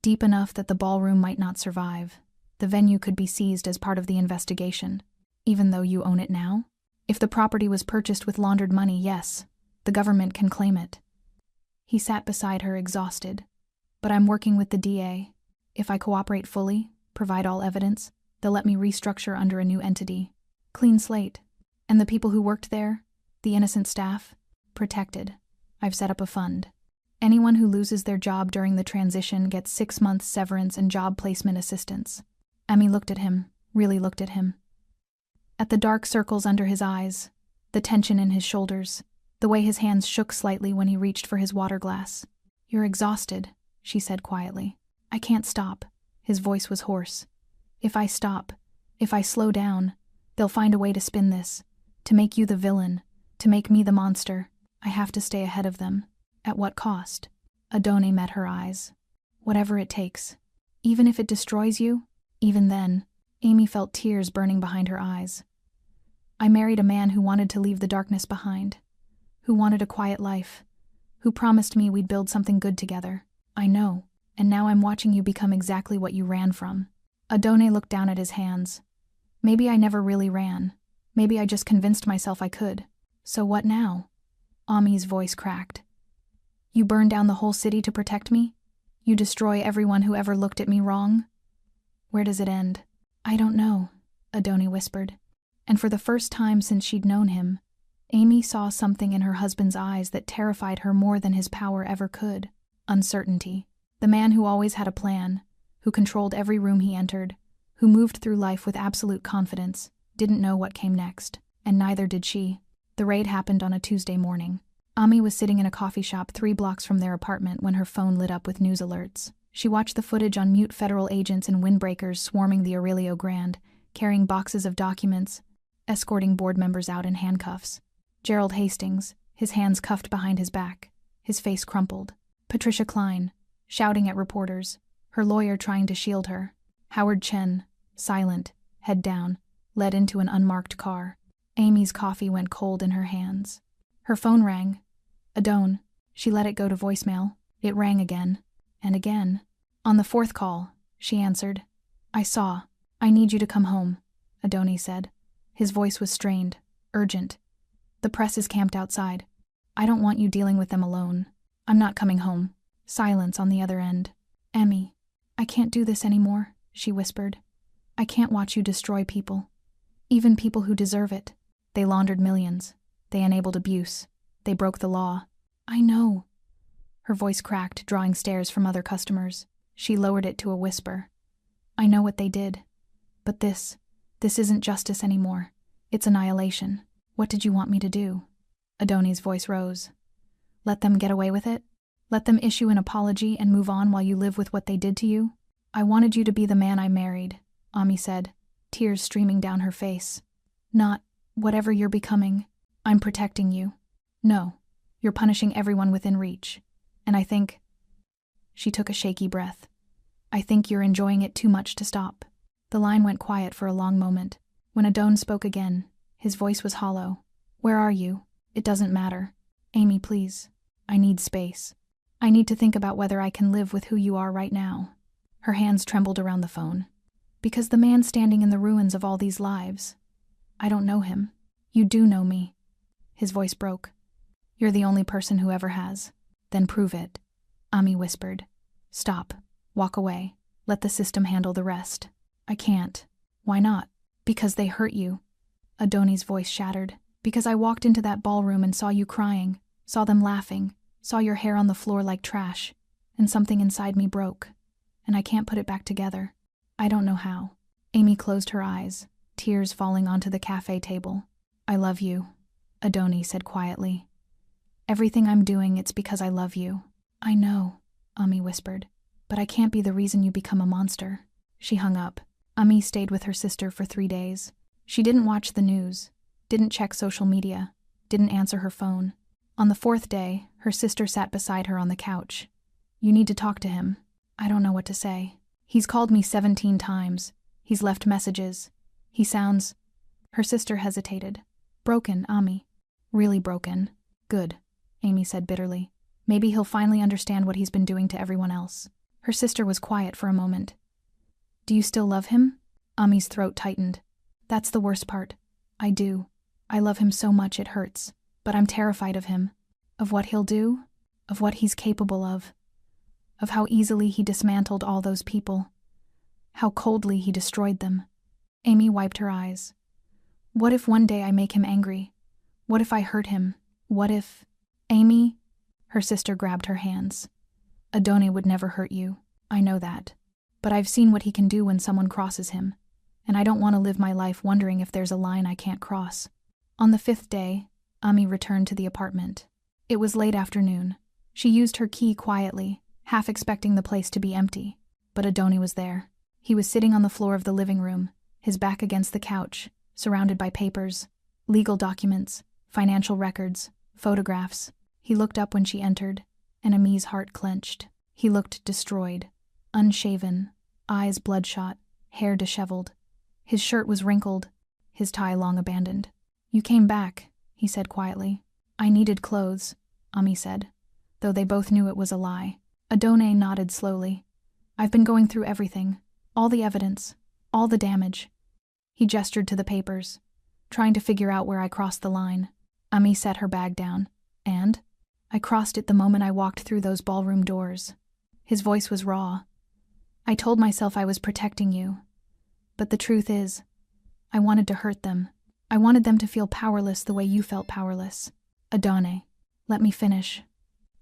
Deep enough that the ballroom might not survive. The venue could be seized as part of the investigation. Even though you own it now? If the property was purchased with laundered money, yes, the government can claim it. He sat beside her, exhausted. "But I'm working with the DA. If I cooperate fully, provide all evidence, they'll let me restructure under a new entity. Clean slate. And the people who worked there, the innocent staff, protected. I've set up a fund. Anyone who loses their job during the transition gets 6 months severance and job placement assistance." Ami looked at him, really looked at him. At the dark circles under his eyes, the tension in his shoulders, the way his hands shook slightly when he reached for his water glass. "You're exhausted," she said quietly. "I can't stop." His voice was hoarse. "If I stop, if I slow down, they'll find a way to spin this, to make you the villain, to make me the monster. I have to stay ahead of them. At what cost?" Adone met her eyes. "Whatever it takes. Even if it destroys you?" Even then, Amy felt tears burning behind her eyes. "I married a man who wanted to leave the darkness behind, who wanted a quiet life, who promised me we'd build something good together. I know, and now I'm watching you become exactly what you ran from." Adone looked down at his hands. "Maybe I never really ran. Maybe I just convinced myself I could. So what now?" Ami's voice cracked. "You burn down the whole city to protect me? You destroy everyone who ever looked at me wrong? Where does it end?" "I don't know," Adone whispered. And for the first time since she'd known him, Amy saw something in her husband's eyes that terrified her more than his power ever could. Uncertainty. The man who always had a plan, who controlled every room he entered, who moved through life with absolute confidence, didn't know what came next, and neither did she. The raid happened on a Tuesday morning. Ami was sitting in a coffee shop 3 blocks from their apartment when her phone lit up with news alerts. She watched the footage on mute federal agents and windbreakers swarming the Aurelio Grand, carrying boxes of documents, escorting board members out in handcuffs. Gerald Hastings, his hands cuffed behind his back, his face crumpled. Patricia Klein, shouting at reporters, her lawyer trying to shield her. Howard Chen, silent, head down, led into an unmarked car. Amy's coffee went cold in her hands. Her phone rang. Adone. She let it go to voicemail. It rang again. And again. On the 4th call, she answered. "I saw. I need you to come home," Adone said. His voice was strained, urgent. "The press is camped outside. I don't want you dealing with them alone. I'm not coming home." Silence on the other end. "Emmy, I can't do this anymore," she whispered. "I can't watch you destroy people. Even people who deserve it. They laundered millions. They enabled abuse. They broke the law." "I know." Her voice cracked, drawing stares from other customers. She lowered it to a whisper. "I know what they did. But this isn't justice anymore. It's annihilation. What did you want me to do?" Adone's voice rose. "Let them get away with it? Let them issue an apology and move on while you live with what they did to you?" "I wanted you to be the man I married," Ami said, tears streaming down her face. "Not whatever you're becoming. I'm protecting you. No, you're punishing everyone within reach. And I think—" She took a shaky breath. "I think you're enjoying it too much to stop." The line went quiet for a long moment. When Adone spoke again, his voice was hollow. "Where are you? It doesn't matter. Amy, please. I need space. I need to think about whether I can live with who you are right now." Her hands trembled around the phone. "Because the man standing in the ruins of all these lives, I don't know him. You do know me." His voice broke. "You're the only person who ever has. Then prove it," Ami whispered. "Stop. Walk away. Let the system handle the rest." "I can't." "Why not?" "Because they hurt you." Adone's voice shattered. "Because I walked into that ballroom and saw you crying, saw them laughing, saw your hair on the floor like trash, and something inside me broke. And I can't put it back together. I don't know how." Amy closed her eyes, tears falling onto the cafe table. "I love you," Adone said quietly. "Everything I'm doing, it's because I love you." "I know," Ami whispered. But I can't be the reason you become a monster. She hung up. Ami stayed with her sister for 3 days. She didn't watch the news, didn't check social media, didn't answer her phone. On the 4th day, her sister sat beside her on the couch. You need to talk to him. I don't know what to say. He's called me 17 times. He's left messages. He sounds... Her sister hesitated. Broken, Ami. Really broken. Good, Amy said bitterly. Maybe he'll finally understand what he's been doing to everyone else. Her sister was quiet for a moment. Do you still love him? Ami's throat tightened. That's the worst part. I do. I love him so much it hurts. But I'm terrified of him. Of what he'll do. Of what he's capable of. Of how easily he dismantled all those people. How coldly he destroyed them. Amy wiped her eyes. What if one day I make him angry? What if I hurt him? What if... Amy? Her sister grabbed her hands. Adone would never hurt you. I know that. But I've seen what he can do when someone crosses him. And I don't want to live my life wondering if there's a line I can't cross. On the 5th day, Ami returned to the apartment. It was late afternoon. She used her key quietly, half expecting the place to be empty. But Adone was there. He was sitting on the floor of the living room, his back against the couch, surrounded by papers, legal documents, financial records, photographs. He looked up when she entered, and Ami's heart clenched. He looked destroyed, unshaven, eyes bloodshot, hair disheveled. His shirt was wrinkled, his tie long abandoned. You came back, he said quietly. I needed clothes, Ami said, though they both knew it was a lie. Adone nodded slowly. I've been going through everything, all the evidence, all the damage. He gestured to the papers, trying to figure out where I crossed the line. Ami set her bag down, and I crossed it the moment I walked through those ballroom doors. His voice was raw. I told myself I was protecting you. But the truth is, I wanted to hurt them. I wanted them to feel powerless the way you felt powerless. Adone, let me finish.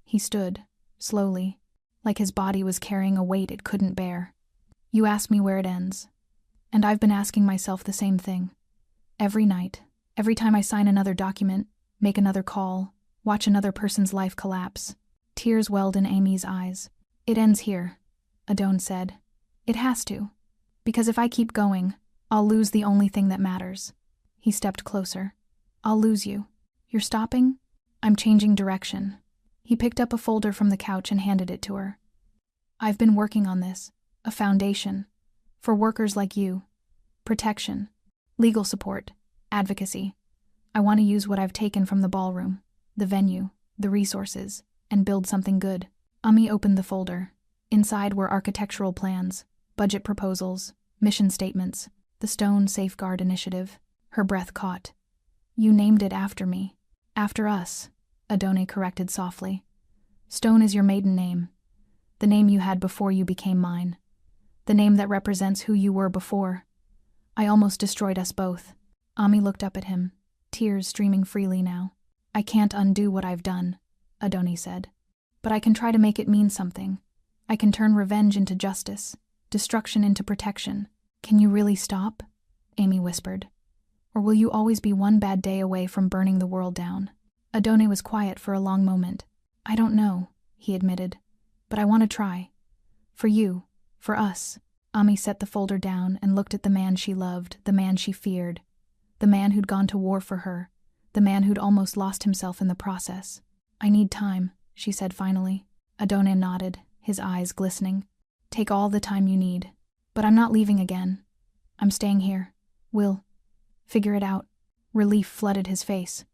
He stood, slowly, like his body was carrying a weight it couldn't bear. You asked me where it ends. And I've been asking myself the same thing. Every night, every time I sign another document, make another call, watch another person's life collapse. Tears welled in Amy's eyes. It ends here, Adone said. It has to. Because if I keep going, I'll lose the only thing that matters. He stepped closer. I'll lose you. You're stopping? I'm changing direction. He picked up a folder from the couch and handed it to her. I've been working on this. A foundation. For workers like you. Protection. Legal support. Advocacy. I want to use what I've taken from the ballroom, the venue, the resources, and build something good. Ami opened the folder. Inside were architectural plans, budget proposals, mission statements, the Stone Safeguard Initiative. Her breath caught. You named it after me. After us, Adone corrected softly. Stone is your maiden name. The name you had before you became mine. The name that represents who you were before. I almost destroyed us both. Ami looked up at him, tears streaming freely now. I can't undo what I've done, Adone said. But I can try to make it mean something. I can turn revenge into justice, destruction into protection. Can you really stop? Amy whispered. Or will you always be one bad day away from burning the world down? Adone was quiet for a long moment. I don't know, he admitted. But I want to try. For you, for us. Ami set the folder down and looked at the man she loved, the man she feared. The man who'd gone to war for her. The man who'd almost lost himself in the process. I need time, she said finally. Adone nodded, his eyes glistening. Take all the time you need. But I'm not leaving again. I'm staying here. We'll figure it out. Relief flooded his face.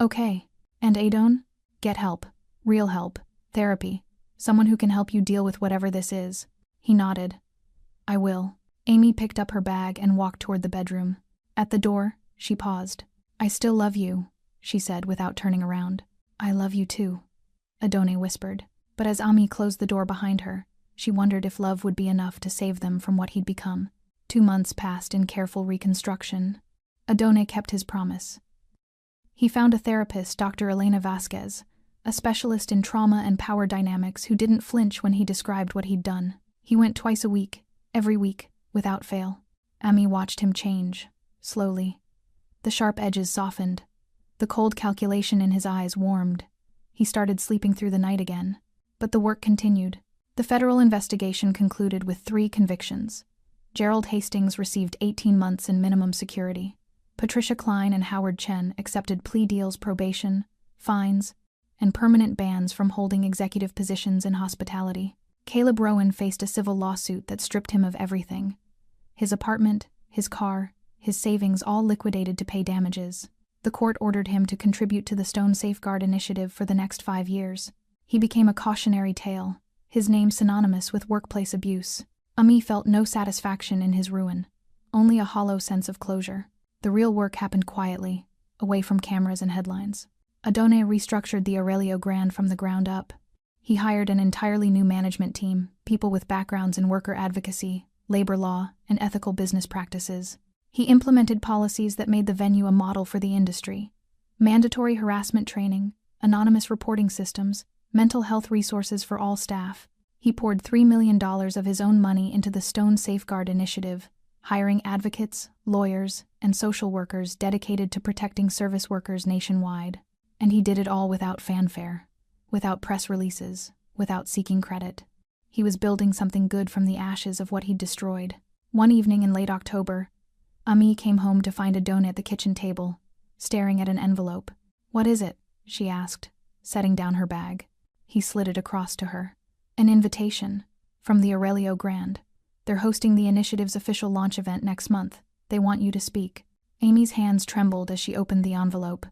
Okay. And Adone? Get help. Real help. Therapy. Someone who can help you deal with whatever this is. He nodded. I will. Amy picked up her bag and walked toward the bedroom. At the door, she paused. I still love you, she said without turning around. I love you too, Adone whispered. But as Ami closed the door behind her, she wondered if love would be enough to save them from what he'd become. 2 months passed in careful reconstruction. Adone kept his promise. He found a therapist, Dr. Elena Vasquez, a specialist in trauma and power dynamics who didn't flinch when he described what he'd done. He went twice a week, every week, without fail. Ami watched him change, slowly. The sharp edges softened. The cold calculation in his eyes warmed. He started sleeping through the night again. But the work continued. The federal investigation concluded with 3 convictions. Gerald Hastings received 18 months in minimum security. Patricia Klein and Howard Chen accepted plea deals, probation, fines, and permanent bans from holding executive positions in hospitality. Caleb Rowan faced a civil lawsuit that stripped him of everything. His apartment, his car, his savings all liquidated to pay damages. The court ordered him to contribute to the Stone Safeguard Initiative for the next 5 years. He became a cautionary tale, his name synonymous with workplace abuse. Ami felt no satisfaction in his ruin, only a hollow sense of closure. The real work happened quietly, away from cameras and headlines. Adone restructured the Aurelio Grand from the ground up. He hired an entirely new management team, people with backgrounds in worker advocacy, labor law, and ethical business practices. He implemented policies that made the venue a model for the industry. Mandatory harassment training, anonymous reporting systems, mental health resources for all staff. He poured $3 million of his own money into the Stone Safeguard Initiative, hiring advocates, lawyers, and social workers dedicated to protecting service workers nationwide. And he did it all without fanfare, without press releases, without seeking credit. He was building something good from the ashes of what he'd destroyed. One evening in late October, Ami came home to find Adone at the kitchen table, staring at an envelope. "What is it?" she asked, setting down her bag. He slid it across to her. "An invitation, from the Aurelio Grand. They're hosting the initiative's official launch event next month. They want you to speak." Amy's hands trembled as she opened the envelope.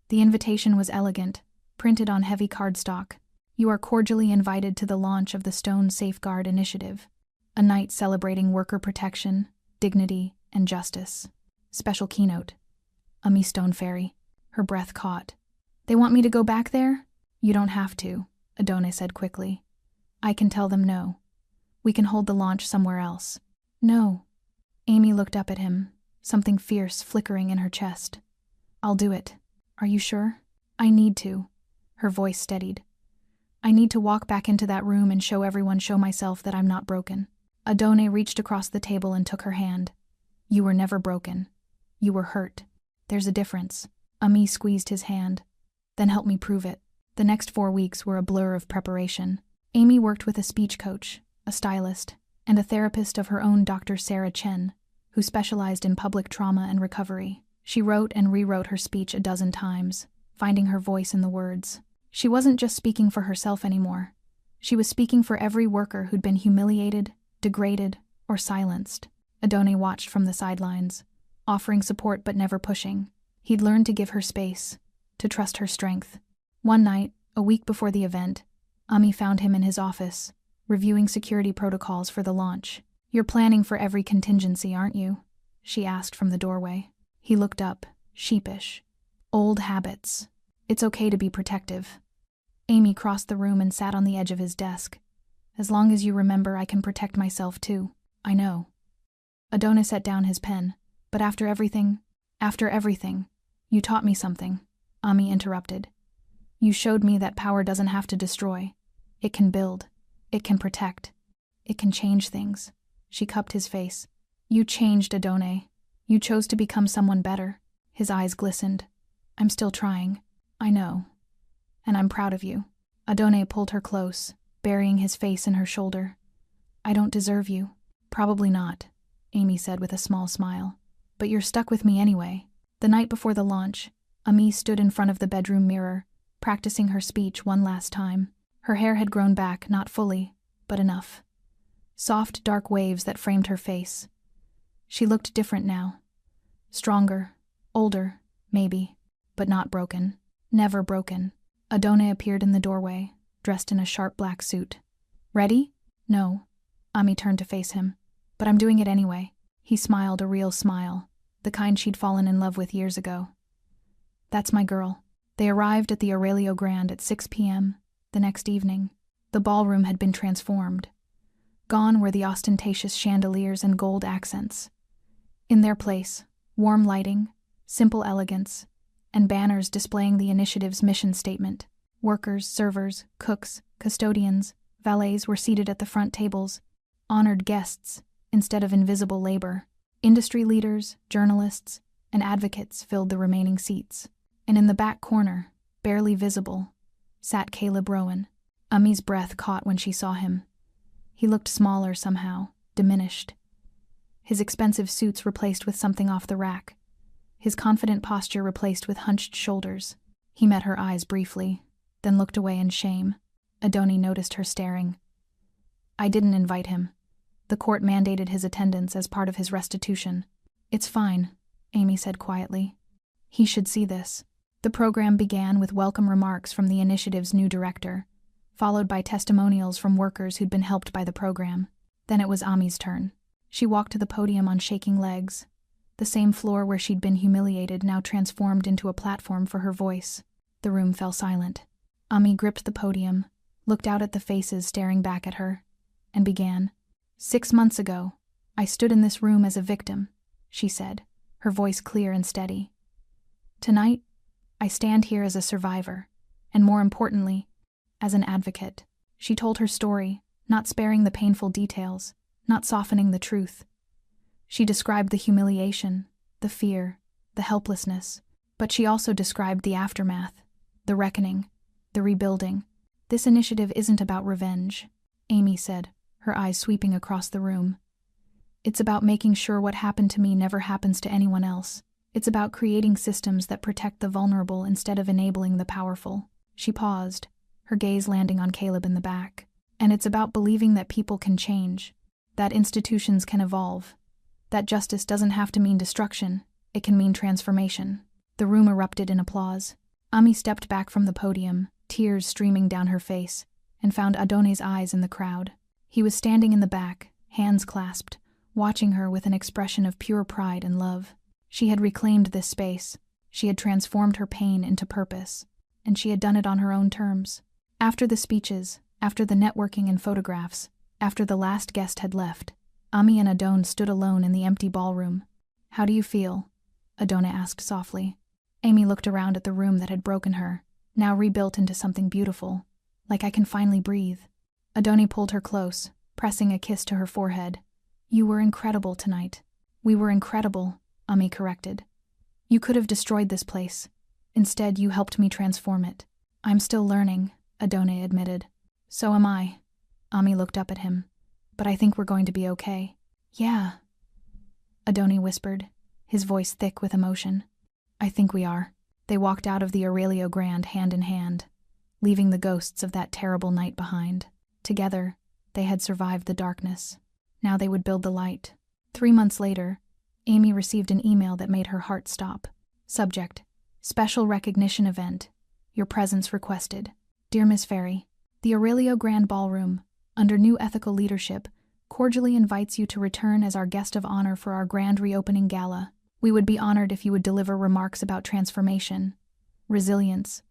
The invitation was elegant, printed on heavy cardstock. "You are cordially invited to the launch of the Stone Safeguard Initiative, a night celebrating worker protection, dignity, and justice. Special keynote. Ami Stone Ferry." Her breath caught. "They want me to go back there?" "You don't have to," Adone said quickly. "I can tell them no. We can hold the launch somewhere else." "No." Amy looked up at him, something fierce flickering in her chest. "I'll do it." "Are you sure?" "I need to." Her voice steadied. "I need to walk back into that room and show myself that I'm not broken." Adone reached across the table and took her hand. "You were never broken. You were hurt. There's a difference." Ami squeezed his hand. "Then help me prove it." The next 4 weeks were a blur of preparation. Amy worked with a speech coach, a stylist, and a therapist of her own, Dr. Sarah Chen, who specialized in public trauma and recovery. She wrote and rewrote her speech a dozen times, finding her voice in the words. She wasn't just speaking for herself anymore. She was speaking for every worker who'd been humiliated, degraded, or silenced. Adone watched from the sidelines, offering support but never pushing. He'd learned to give her space, to trust her strength. One night, a week before the event, Ami found him in his office, reviewing security protocols for the launch. "You're planning for every contingency, aren't you?" she asked from the doorway. He looked up, sheepish. "Old habits. It's okay to be protective." Amy crossed the room and sat on the edge of his desk. "As long as you remember, I can protect myself too." "I know." Adone set down his pen. "But after everything, you taught me something," Ami interrupted. "You showed me that power doesn't have to destroy. It can build. It can protect. It can change things." She cupped his face. "You changed, Adone. You chose to become someone better." His eyes glistened. "I'm still trying." "I know. And I'm proud of you." Adone pulled her close, burying his face in her shoulder. "I don't deserve you." "Probably not," Amy said with a small smile. "But you're stuck with me anyway." The night before the launch, Ami stood in front of the bedroom mirror, practicing her speech one last time. Her hair had grown back, not fully, but enough. Soft, dark waves that framed her face. She looked different now. Stronger, older, maybe, but not broken. Never broken. Adone appeared in the doorway, dressed in a sharp black suit. "Ready?" "No." Ami turned to face him. "But I'm doing it anyway." He smiled a real smile, the kind she'd fallen in love with years ago. "That's my girl." They arrived at the Aurelio Grand at 6 p.m. the next evening. The ballroom had been transformed. Gone were the ostentatious chandeliers and gold accents. In their place, warm lighting, simple elegance, and banners displaying the initiative's mission statement. Workers, servers, cooks, custodians, valets were seated at the front tables, honored guests instead of invisible labor. Industry leaders, journalists, and advocates filled the remaining seats. And in the back corner, barely visible, sat Caleb Rowan. Ami's breath caught when she saw him. He looked smaller somehow, diminished. His expensive suits replaced with something off the rack. His confident posture replaced with hunched shoulders. He met her eyes briefly, then looked away in shame. Adoni noticed her staring. I didn't invite him. The court mandated his attendance as part of his restitution. It's fine, Amy said quietly. He should see this. The program began with welcome remarks from the initiative's new director, followed by testimonials from workers who'd been helped by the program. Then it was Ami's turn. She walked to the podium on shaking legs. The same floor where she'd been humiliated now transformed into a platform for her voice. The room fell silent. Ami gripped the podium, looked out at the faces staring back at her, and began. 6 months ago, I stood in this room as a victim, she said, her voice clear and steady. Tonight, I stand here as a survivor, and more importantly, as an advocate. She told her story, not sparing the painful details, not softening the truth. She described the humiliation, the fear, the helplessness, but she also described the aftermath, the reckoning, the rebuilding. This initiative isn't about revenge, Amy said, her eyes sweeping across the room. It's about making sure what happened to me never happens to anyone else. It's about creating systems that protect the vulnerable instead of enabling the powerful. She paused, her gaze landing on Caleb in the back. And it's about believing that people can change, that institutions can evolve, that justice doesn't have to mean destruction, it can mean transformation. The room erupted in applause. Ami stepped back from the podium, tears streaming down her face, and found Adoni's eyes in the crowd. He was standing in the back, hands clasped, watching her with an expression of pure pride and love. She had reclaimed this space. She had transformed her pain into purpose, and she had done it on her own terms. After the speeches, after the networking and photographs, after the last guest had left, Ami and Adon stood alone in the empty ballroom. How do you feel? Adona asked softly. Amy looked around at the room that had broken her, now rebuilt into something beautiful, like I can finally breathe. Adoni pulled her close, pressing a kiss to her forehead. You were incredible tonight. We were incredible, Ami corrected. You could have destroyed this place. Instead, you helped me transform it. I'm still learning, Adone admitted. So am I. Ami looked up at him. But I think we're going to be okay. Yeah, Adoni whispered, his voice thick with emotion. I think we are. They walked out of the Aurelio Grand hand in hand, leaving the ghosts of that terrible night behind. Together, they had survived the darkness. Now they would build the light. 3 months later, Amy received an email that made her heart stop. Subject: Special Recognition Event. Your presence requested. Dear Miss Ferry, the Aurelio Grand Ballroom, under new ethical leadership, cordially invites you to return as our guest of honor for our grand reopening gala. We would be honored if you would deliver remarks about transformation, resilience,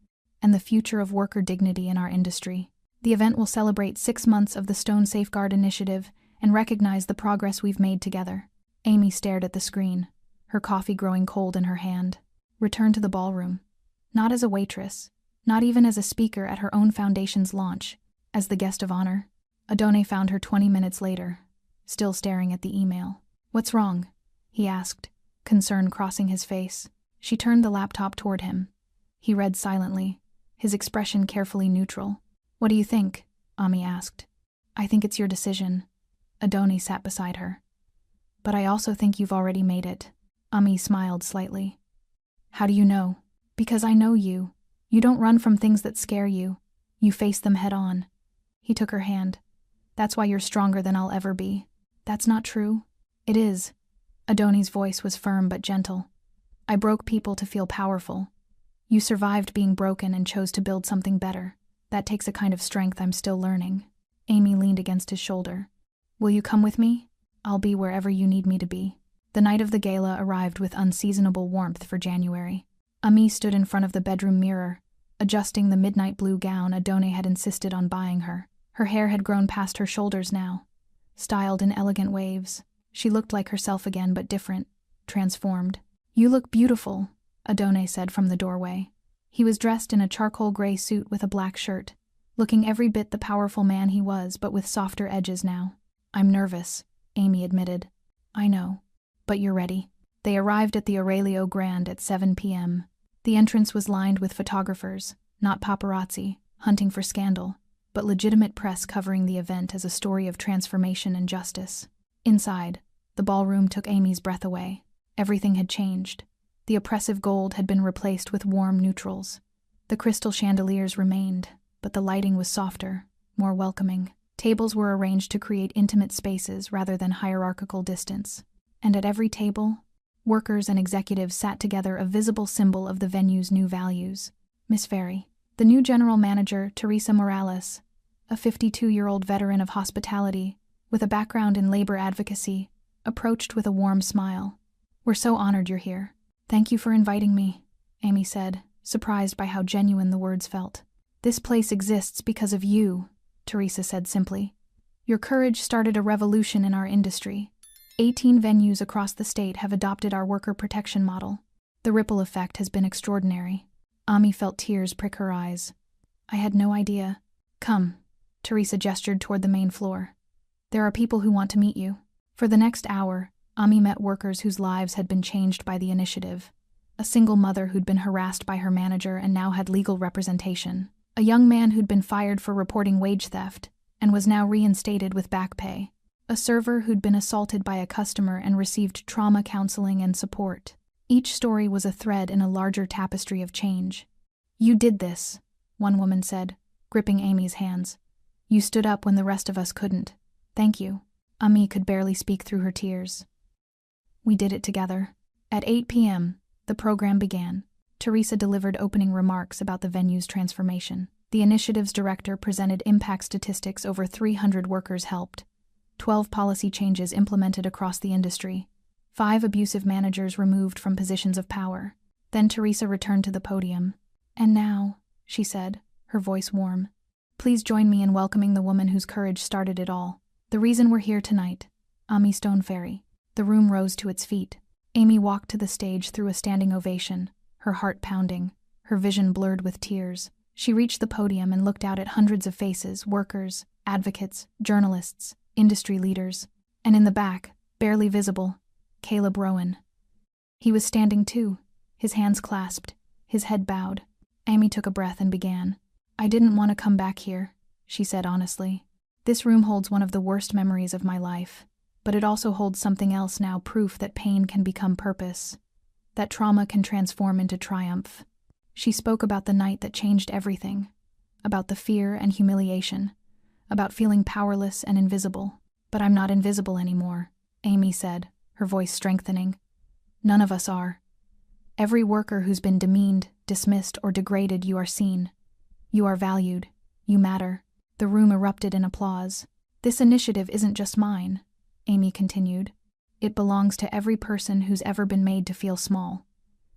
and the future of worker dignity in our industry. The event will celebrate 6 months of the Stone Safeguard Initiative and recognize the progress we've made together. Amy stared at the screen, her coffee growing cold in her hand. Return to the ballroom. Not as a waitress, not even as a speaker at her own foundation's launch, as the guest of honor. Adone found her 20 minutes later, still staring at the email. What's wrong? He asked, concern crossing his face. She turned the laptop toward him. He read silently, his expression carefully neutral. What do you think? Ami asked. I think it's your decision. Adone sat beside her. But I also think you've already made it. Ami smiled slightly. How do you know? Because I know you. You don't run from things that scare you. You face them head on. He took her hand. That's why you're stronger than I'll ever be. That's not true. It is. Adone's voice was firm but gentle. I broke people to feel powerful. You survived being broken and chose to build something better. That takes a kind of strength I'm still learning. Amy leaned against his shoulder. Will you come with me? I'll be wherever you need me to be. The night of the gala arrived with unseasonable warmth for January. Ami stood in front of the bedroom mirror, adjusting the midnight blue gown Adone had insisted on buying her. Her hair had grown past her shoulders now, styled in elegant waves. She looked like herself again, but different, transformed. You look beautiful, Adone said from the doorway. He was dressed in a charcoal gray suit with a black shirt, looking every bit the powerful man he was, but with softer edges now. I'm nervous, Amy admitted. I know. But you're ready. They arrived at the Aurelio Grand at 7 p.m. The entrance was lined with photographers, not paparazzi, hunting for scandal, but legitimate press covering the event as a story of transformation and justice. Inside, the ballroom took Amy's breath away. Everything had changed. The oppressive gold had been replaced with warm neutrals. The crystal chandeliers remained, but the lighting was softer, more welcoming. Tables were arranged to create intimate spaces rather than hierarchical distance. And at every table, workers and executives sat together, a visible symbol of the venue's new values. Miss Ferry. The new general manager, Teresa Morales, a 52-year-old veteran of hospitality, with a background in labor advocacy, approached with a warm smile. "We're so honored you're here. Thank you for inviting me," Amy said, surprised by how genuine the words felt. "This place exists because of you," Teresa said simply. "Your courage started a revolution in our industry. 18 venues across the state have adopted our worker protection model. The ripple effect has been extraordinary." Amy felt tears prick her eyes. "I had no idea." "Come," Teresa gestured toward the main floor. "There are people who want to meet you." For the next hour, Amy met workers whose lives had been changed by the initiative. A single mother who'd been harassed by her manager and now had legal representation. A young man who'd been fired for reporting wage theft and was now reinstated with back pay. A server who'd been assaulted by a customer and received trauma counseling and support. Each story was a thread in a larger tapestry of change. "You did this," one woman said, gripping Amy's hands. "You stood up when the rest of us couldn't. Thank you." Amy could barely speak through her tears. "We did it together." At 8 p.m., the program began. Teresa delivered opening remarks about the venue's transformation. The initiative's director presented impact statistics. Over 300 workers helped. 12 policy changes implemented across the industry. 5 abusive managers removed from positions of power. Then Teresa returned to the podium. "And now," she said, her voice warm, "please join me in welcoming the woman whose courage started it all. The reason we're here tonight, Amy Stone Ferry." The room rose to its feet. Amy walked to the stage through a standing ovation, her heart pounding, her vision blurred with tears. She reached the podium and looked out at hundreds of faces, workers, advocates, journalists, industry leaders. And in the back, barely visible, Caleb Rowan. He was standing too, his hands clasped, his head bowed. Amy took a breath and began. "I didn't want to come back here," she said honestly. "This room holds one of the worst memories of my life, but it also holds something else now, proof that pain can become purpose, that trauma can transform into triumph." She spoke about the night that changed everything, about the fear and humiliation, about feeling powerless and invisible. "But I'm not invisible anymore," Amy said, her voice strengthening. "None of us are. Every worker who's been demeaned, dismissed, or degraded, you are seen. You are valued. You matter." The room erupted in applause. "This initiative isn't just mine," Amy continued. "It belongs to every person who's ever been made to feel small.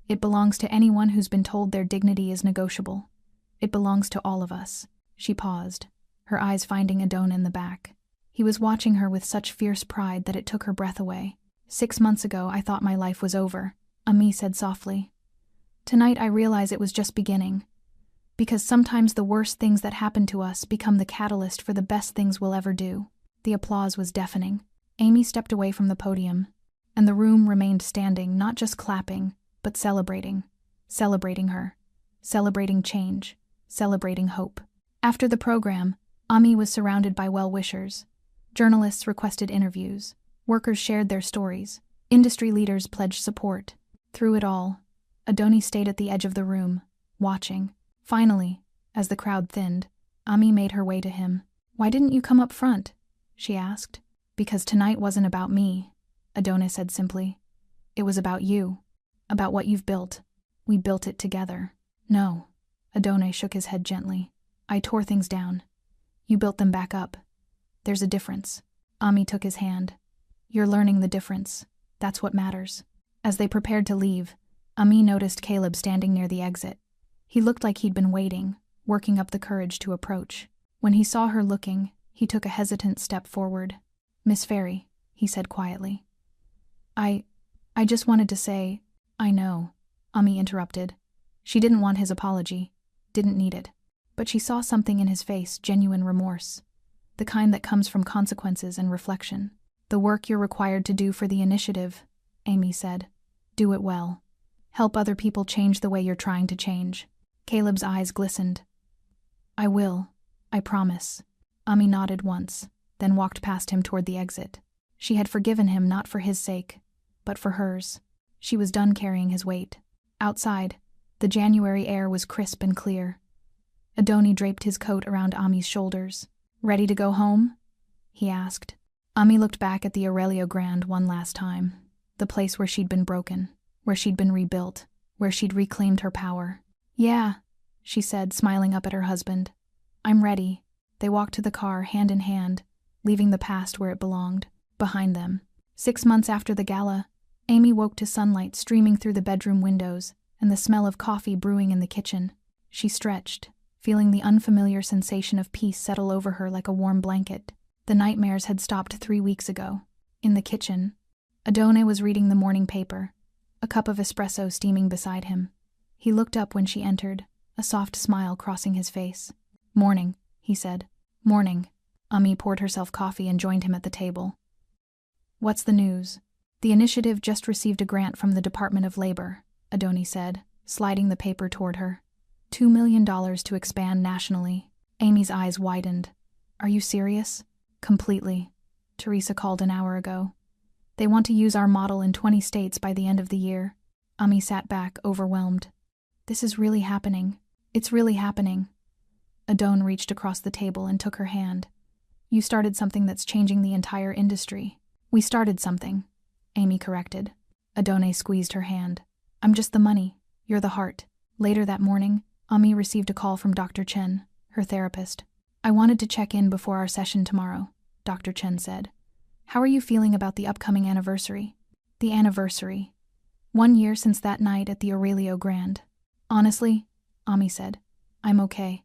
It belongs to anyone who's been told their dignity is negotiable. It belongs to all of us." She paused, her eyes finding Adon in the back. He was watching her with such fierce pride that it took her breath away. "6 months ago, I thought my life was over," Amy said softly. "Tonight I realize it was just beginning. Because sometimes the worst things that happen to us become the catalyst for the best things we'll ever do." The applause was deafening. Amy stepped away from the podium, and the room remained standing, not just clapping, but celebrating. Celebrating her. Celebrating change. Celebrating hope. After the program, Amy was surrounded by well-wishers. Journalists requested interviews. Workers shared their stories. Industry leaders pledged support. Through it all, Adoni stayed at the edge of the room, watching. Finally, as the crowd thinned, Amy made her way to him. "Why didn't you come up front?" she asked. "Because tonight wasn't about me," Adoni said simply. "It was about you. About what you've built. We built it together." "No," Adoni shook his head gently. "I tore things down. You built them back up. There's a difference." Amy took his hand. "You're learning the difference. That's what matters." As they prepared to leave, Amy noticed Caleb standing near the exit. He looked like he'd been waiting, working up the courage to approach. When he saw her looking, he took a hesitant step forward. "Miss Ferry," he said quietly. I just wanted to say—" "I know," Amy interrupted. She didn't want his apology, didn't need it. But she saw something in his face, genuine remorse. The kind that comes from consequences and reflection. "The work you're required to do for the initiative," Amy said. "Do it well. Help other people change the way you're trying to change." Caleb's eyes glistened. "I will. I promise. Ami nodded once, then walked past him toward the exit. She had forgiven him not for his sake, but for hers. She was done carrying his weight. Outside, the January air was crisp and clear. Adoni draped his coat around Ami's shoulders. "Ready to go home?" he asked. Ami looked back at the Aurelio Grand one last time, the place where she'd been broken, where she'd been rebuilt, where she'd reclaimed her power. "Yeah," she said, smiling up at her husband. "I'm ready." They walked to the car, hand in hand, leaving the past where it belonged, behind them. 6 months after the gala, Amy woke to sunlight streaming through the bedroom windows and the smell of coffee brewing in the kitchen. She stretched, feeling the unfamiliar sensation of peace settle over her like a warm blanket. The nightmares had stopped 3 weeks ago. In the kitchen, Adone was reading the morning paper, a cup of espresso steaming beside him. He looked up when she entered, a soft smile crossing his face. "Morning," he said. "Morning." Ami poured herself coffee and joined him at the table. "What's the news?" "The initiative just received a grant from the Department of Labor," Adoni said, sliding the paper toward her. $2 million to expand nationally. Amy's eyes widened. "Are you serious?" "Completely," Teresa called an hour ago. "They want to use our model in 20 states by the end of the year." Ami sat back, overwhelmed. "This is really happening. It's really happening." Adone reached across the table and took her hand. "You started something that's changing the entire industry." "We started something," Amy corrected. Adone squeezed her hand. "I'm just the money. You're the heart." Later that morning, Ami received a call from Dr. Chen, her therapist. "I wanted to check in before our session tomorrow," Dr. Chen said. "How are you feeling about the upcoming anniversary?" "The anniversary. 1 year since that night at the Aurelio Grand." "Honestly," Ami said, "I'm okay.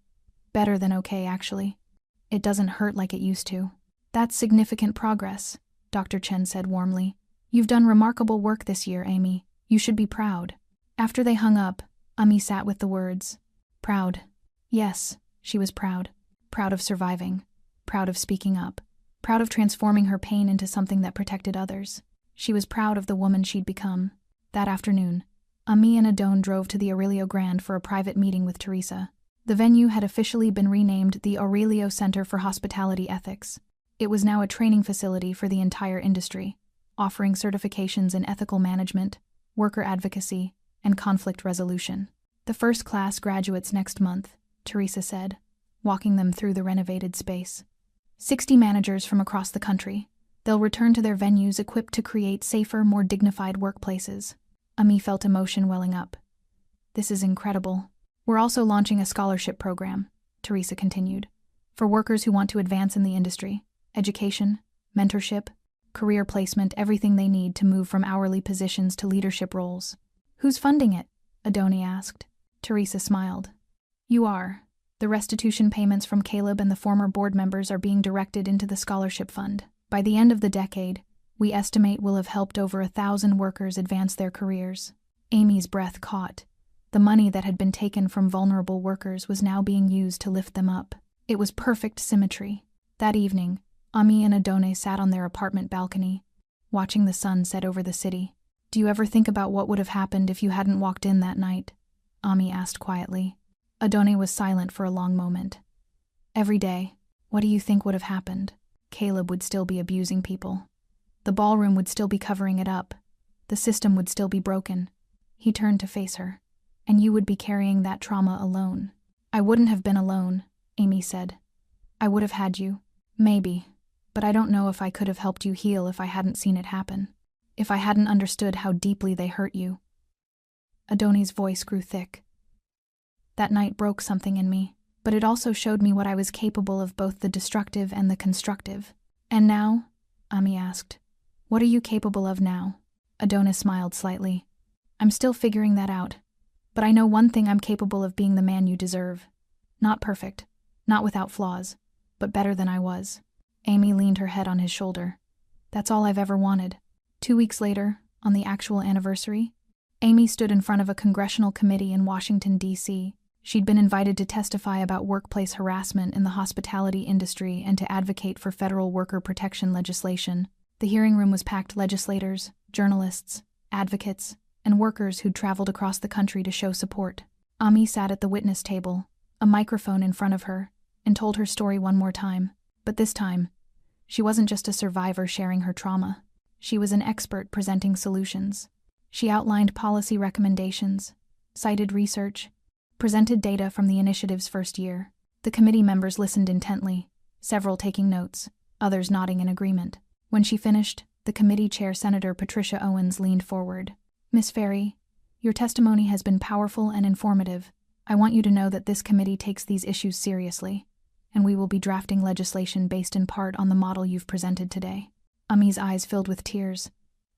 Better than okay, actually. It doesn't hurt like it used to." "That's significant progress," Dr. Chen said warmly. "You've done remarkable work this year, Amy. You should be proud." After they hung up, Ami sat with the words. Proud. Yes, she was proud. Proud of surviving. Proud of speaking up. Proud of transforming her pain into something that protected others. She was proud of the woman she'd become. That afternoon, Ami and Adone drove to the Aurelio Grand for a private meeting with Teresa. The venue had officially been renamed the Aurelio Center for Hospitality Ethics. It was now a training facility for the entire industry, offering certifications in ethical management, worker advocacy, and conflict resolution. "The first class graduates next month," Teresa said, walking them through the renovated space. 60 managers from across the country. They'll return to their venues equipped to create safer, more dignified workplaces. Ami felt emotion welling up. "This is incredible. We're also launching a scholarship program," Teresa continued, "for workers who want to advance in the industry. Education, mentorship, career placement, everything they need to move from hourly positions to leadership roles." "Who's funding it?" Adone asked. Teresa smiled. "You are. The restitution payments from Caleb and the former board members are being directed into the scholarship fund. By the end of the decade, we estimate we'll have helped over 1,000 workers advance their careers." Amy's breath caught. The money that had been taken from vulnerable workers was now being used to lift them up. It was perfect symmetry. That evening, Ami and Adone sat on their apartment balcony, watching the sun set over the city. "Do you ever think about what would have happened if you hadn't walked in that night?" Ami asked quietly. Adone was silent for a long moment. "Every day. What do you think would have happened?" "Caleb would still be abusing people. The ballroom would still be covering it up. The system would still be broken." He turned to face her. "And you would be carrying that trauma alone." "I wouldn't have been alone," Amy said. "I would have had you. Maybe. But I don't know if I could have helped you heal if I hadn't seen it happen. If I hadn't understood how deeply they hurt you." Adone's voice grew thick. "That night broke something in me, but it also showed me what I was capable of, both the destructive and the constructive." "And now?" Ami asked. "What are you capable of now?" Adone smiled slightly. "I'm still figuring that out. But I know one thing: I'm capable of being the man you deserve. Not perfect, not without flaws, but better than I was." Amy leaned her head on his shoulder. "That's all I've ever wanted." 2 weeks later, on the actual anniversary, Amy stood in front of a congressional committee in Washington, D.C. She'd been invited to testify about workplace harassment in the hospitality industry and to advocate for federal worker protection legislation. The hearing room was packed: legislators, journalists, advocates, and workers who'd traveled across the country to show support. Ami sat at the witness table, a microphone in front of her, and told her story one more time. But this time, she wasn't just a survivor sharing her trauma. She was an expert presenting solutions. She outlined policy recommendations, cited research, presented data from the initiative's first year. The committee members listened intently, several taking notes, others nodding in agreement. When she finished, the committee chair, Senator Patricia Owens, leaned forward. "Miss Ferry, your testimony has been powerful and informative. I want you to know that this committee takes these issues seriously, and we will be drafting legislation based in part on the model you've presented today." Ami's eyes filled with tears.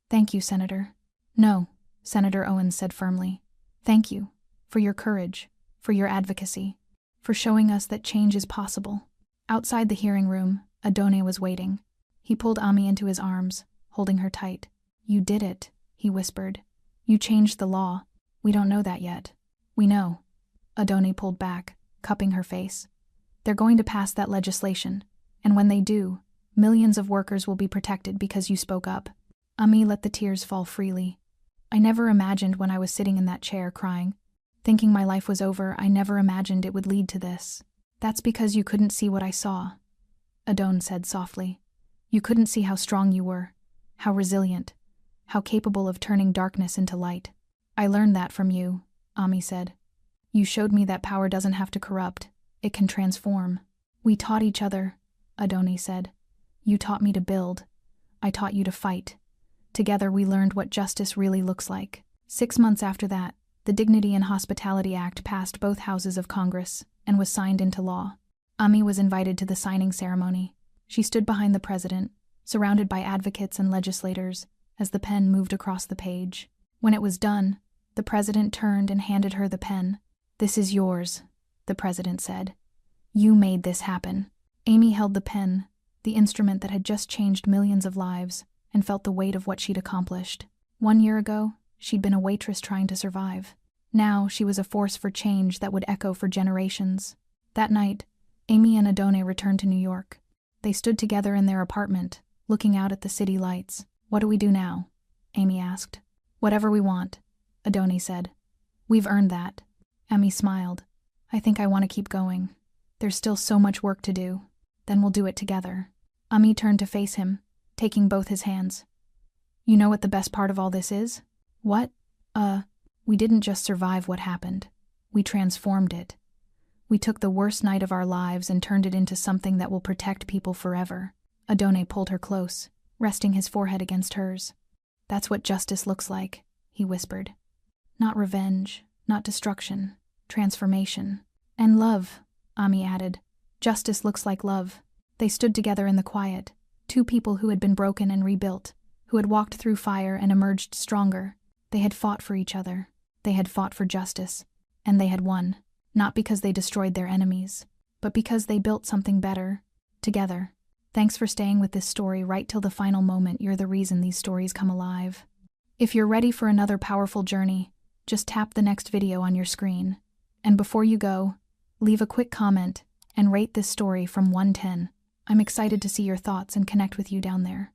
"Thank you, Senator." "No," Senator Owens said firmly. "Thank you for your courage, for your advocacy, for showing us that change is possible." Outside the hearing room, Adone was waiting. He pulled Ami into his arms, holding her tight. "You did it," he whispered. "You changed the law. We don't know that yet." "We know." Adone pulled back, cupping her face. "They're going to pass that legislation, and when they do, millions of workers will be protected because you spoke up." Ami let the tears fall freely. "I never imagined when I was sitting in that chair crying, thinking my life was over, I never imagined it would lead to this." "That's because you couldn't see what I saw," Adone said softly. "You couldn't see how strong you were, how resilient, how capable of turning darkness into light." "I learned that from you," Ami said. "You showed me that power doesn't have to corrupt, it can transform." "We taught each other," Adone said. "You taught me to build. I taught you to fight. Together we learned what justice really looks like." 6 months after that, the Dignity and Hospitality Act passed both houses of Congress and was signed into law. Ami was invited to the signing ceremony. She stood behind the president, surrounded by advocates and legislators, as the pen moved across the page. When it was done, the president turned and handed her the pen. "This is yours," the president said. "You made this happen." Amy held the pen, the instrument that had just changed millions of lives, and felt the weight of what she'd accomplished. 1 year ago, she'd been a waitress trying to survive. Now she was a force for change that would echo for generations. That night, Amy and Adone returned to New York. They stood together in their apartment, looking out at the city lights. "What do we do now?" Amy asked. "Whatever we want," Adone said. "We've earned that." Amy smiled. "I think I want to keep going. There's still so much work to do. Then we'll do it together." Ami turned to face him, taking both his hands. "You know what the best part of all this is?" "What?" We didn't just survive what happened. We transformed it. We took the worst night of our lives and turned it into something that will protect people forever." Adone pulled her close, resting his forehead against hers. "That's what justice looks like," he whispered. "Not revenge, not destruction, transformation. And love," Ami added. "Justice looks like love." They stood together in the quiet, two people who had been broken and rebuilt, who had walked through fire and emerged stronger. They had fought for each other. They had fought for justice. And they had won. Not because they destroyed their enemies, but because they built something better, together. Thanks for staying with this story right till the final moment. You're the reason these stories come alive. If you're ready for another powerful journey, just tap the next video on your screen. And before you go, leave a quick comment and rate this story from 1 to 10. I'm excited to see your thoughts and connect with you down there.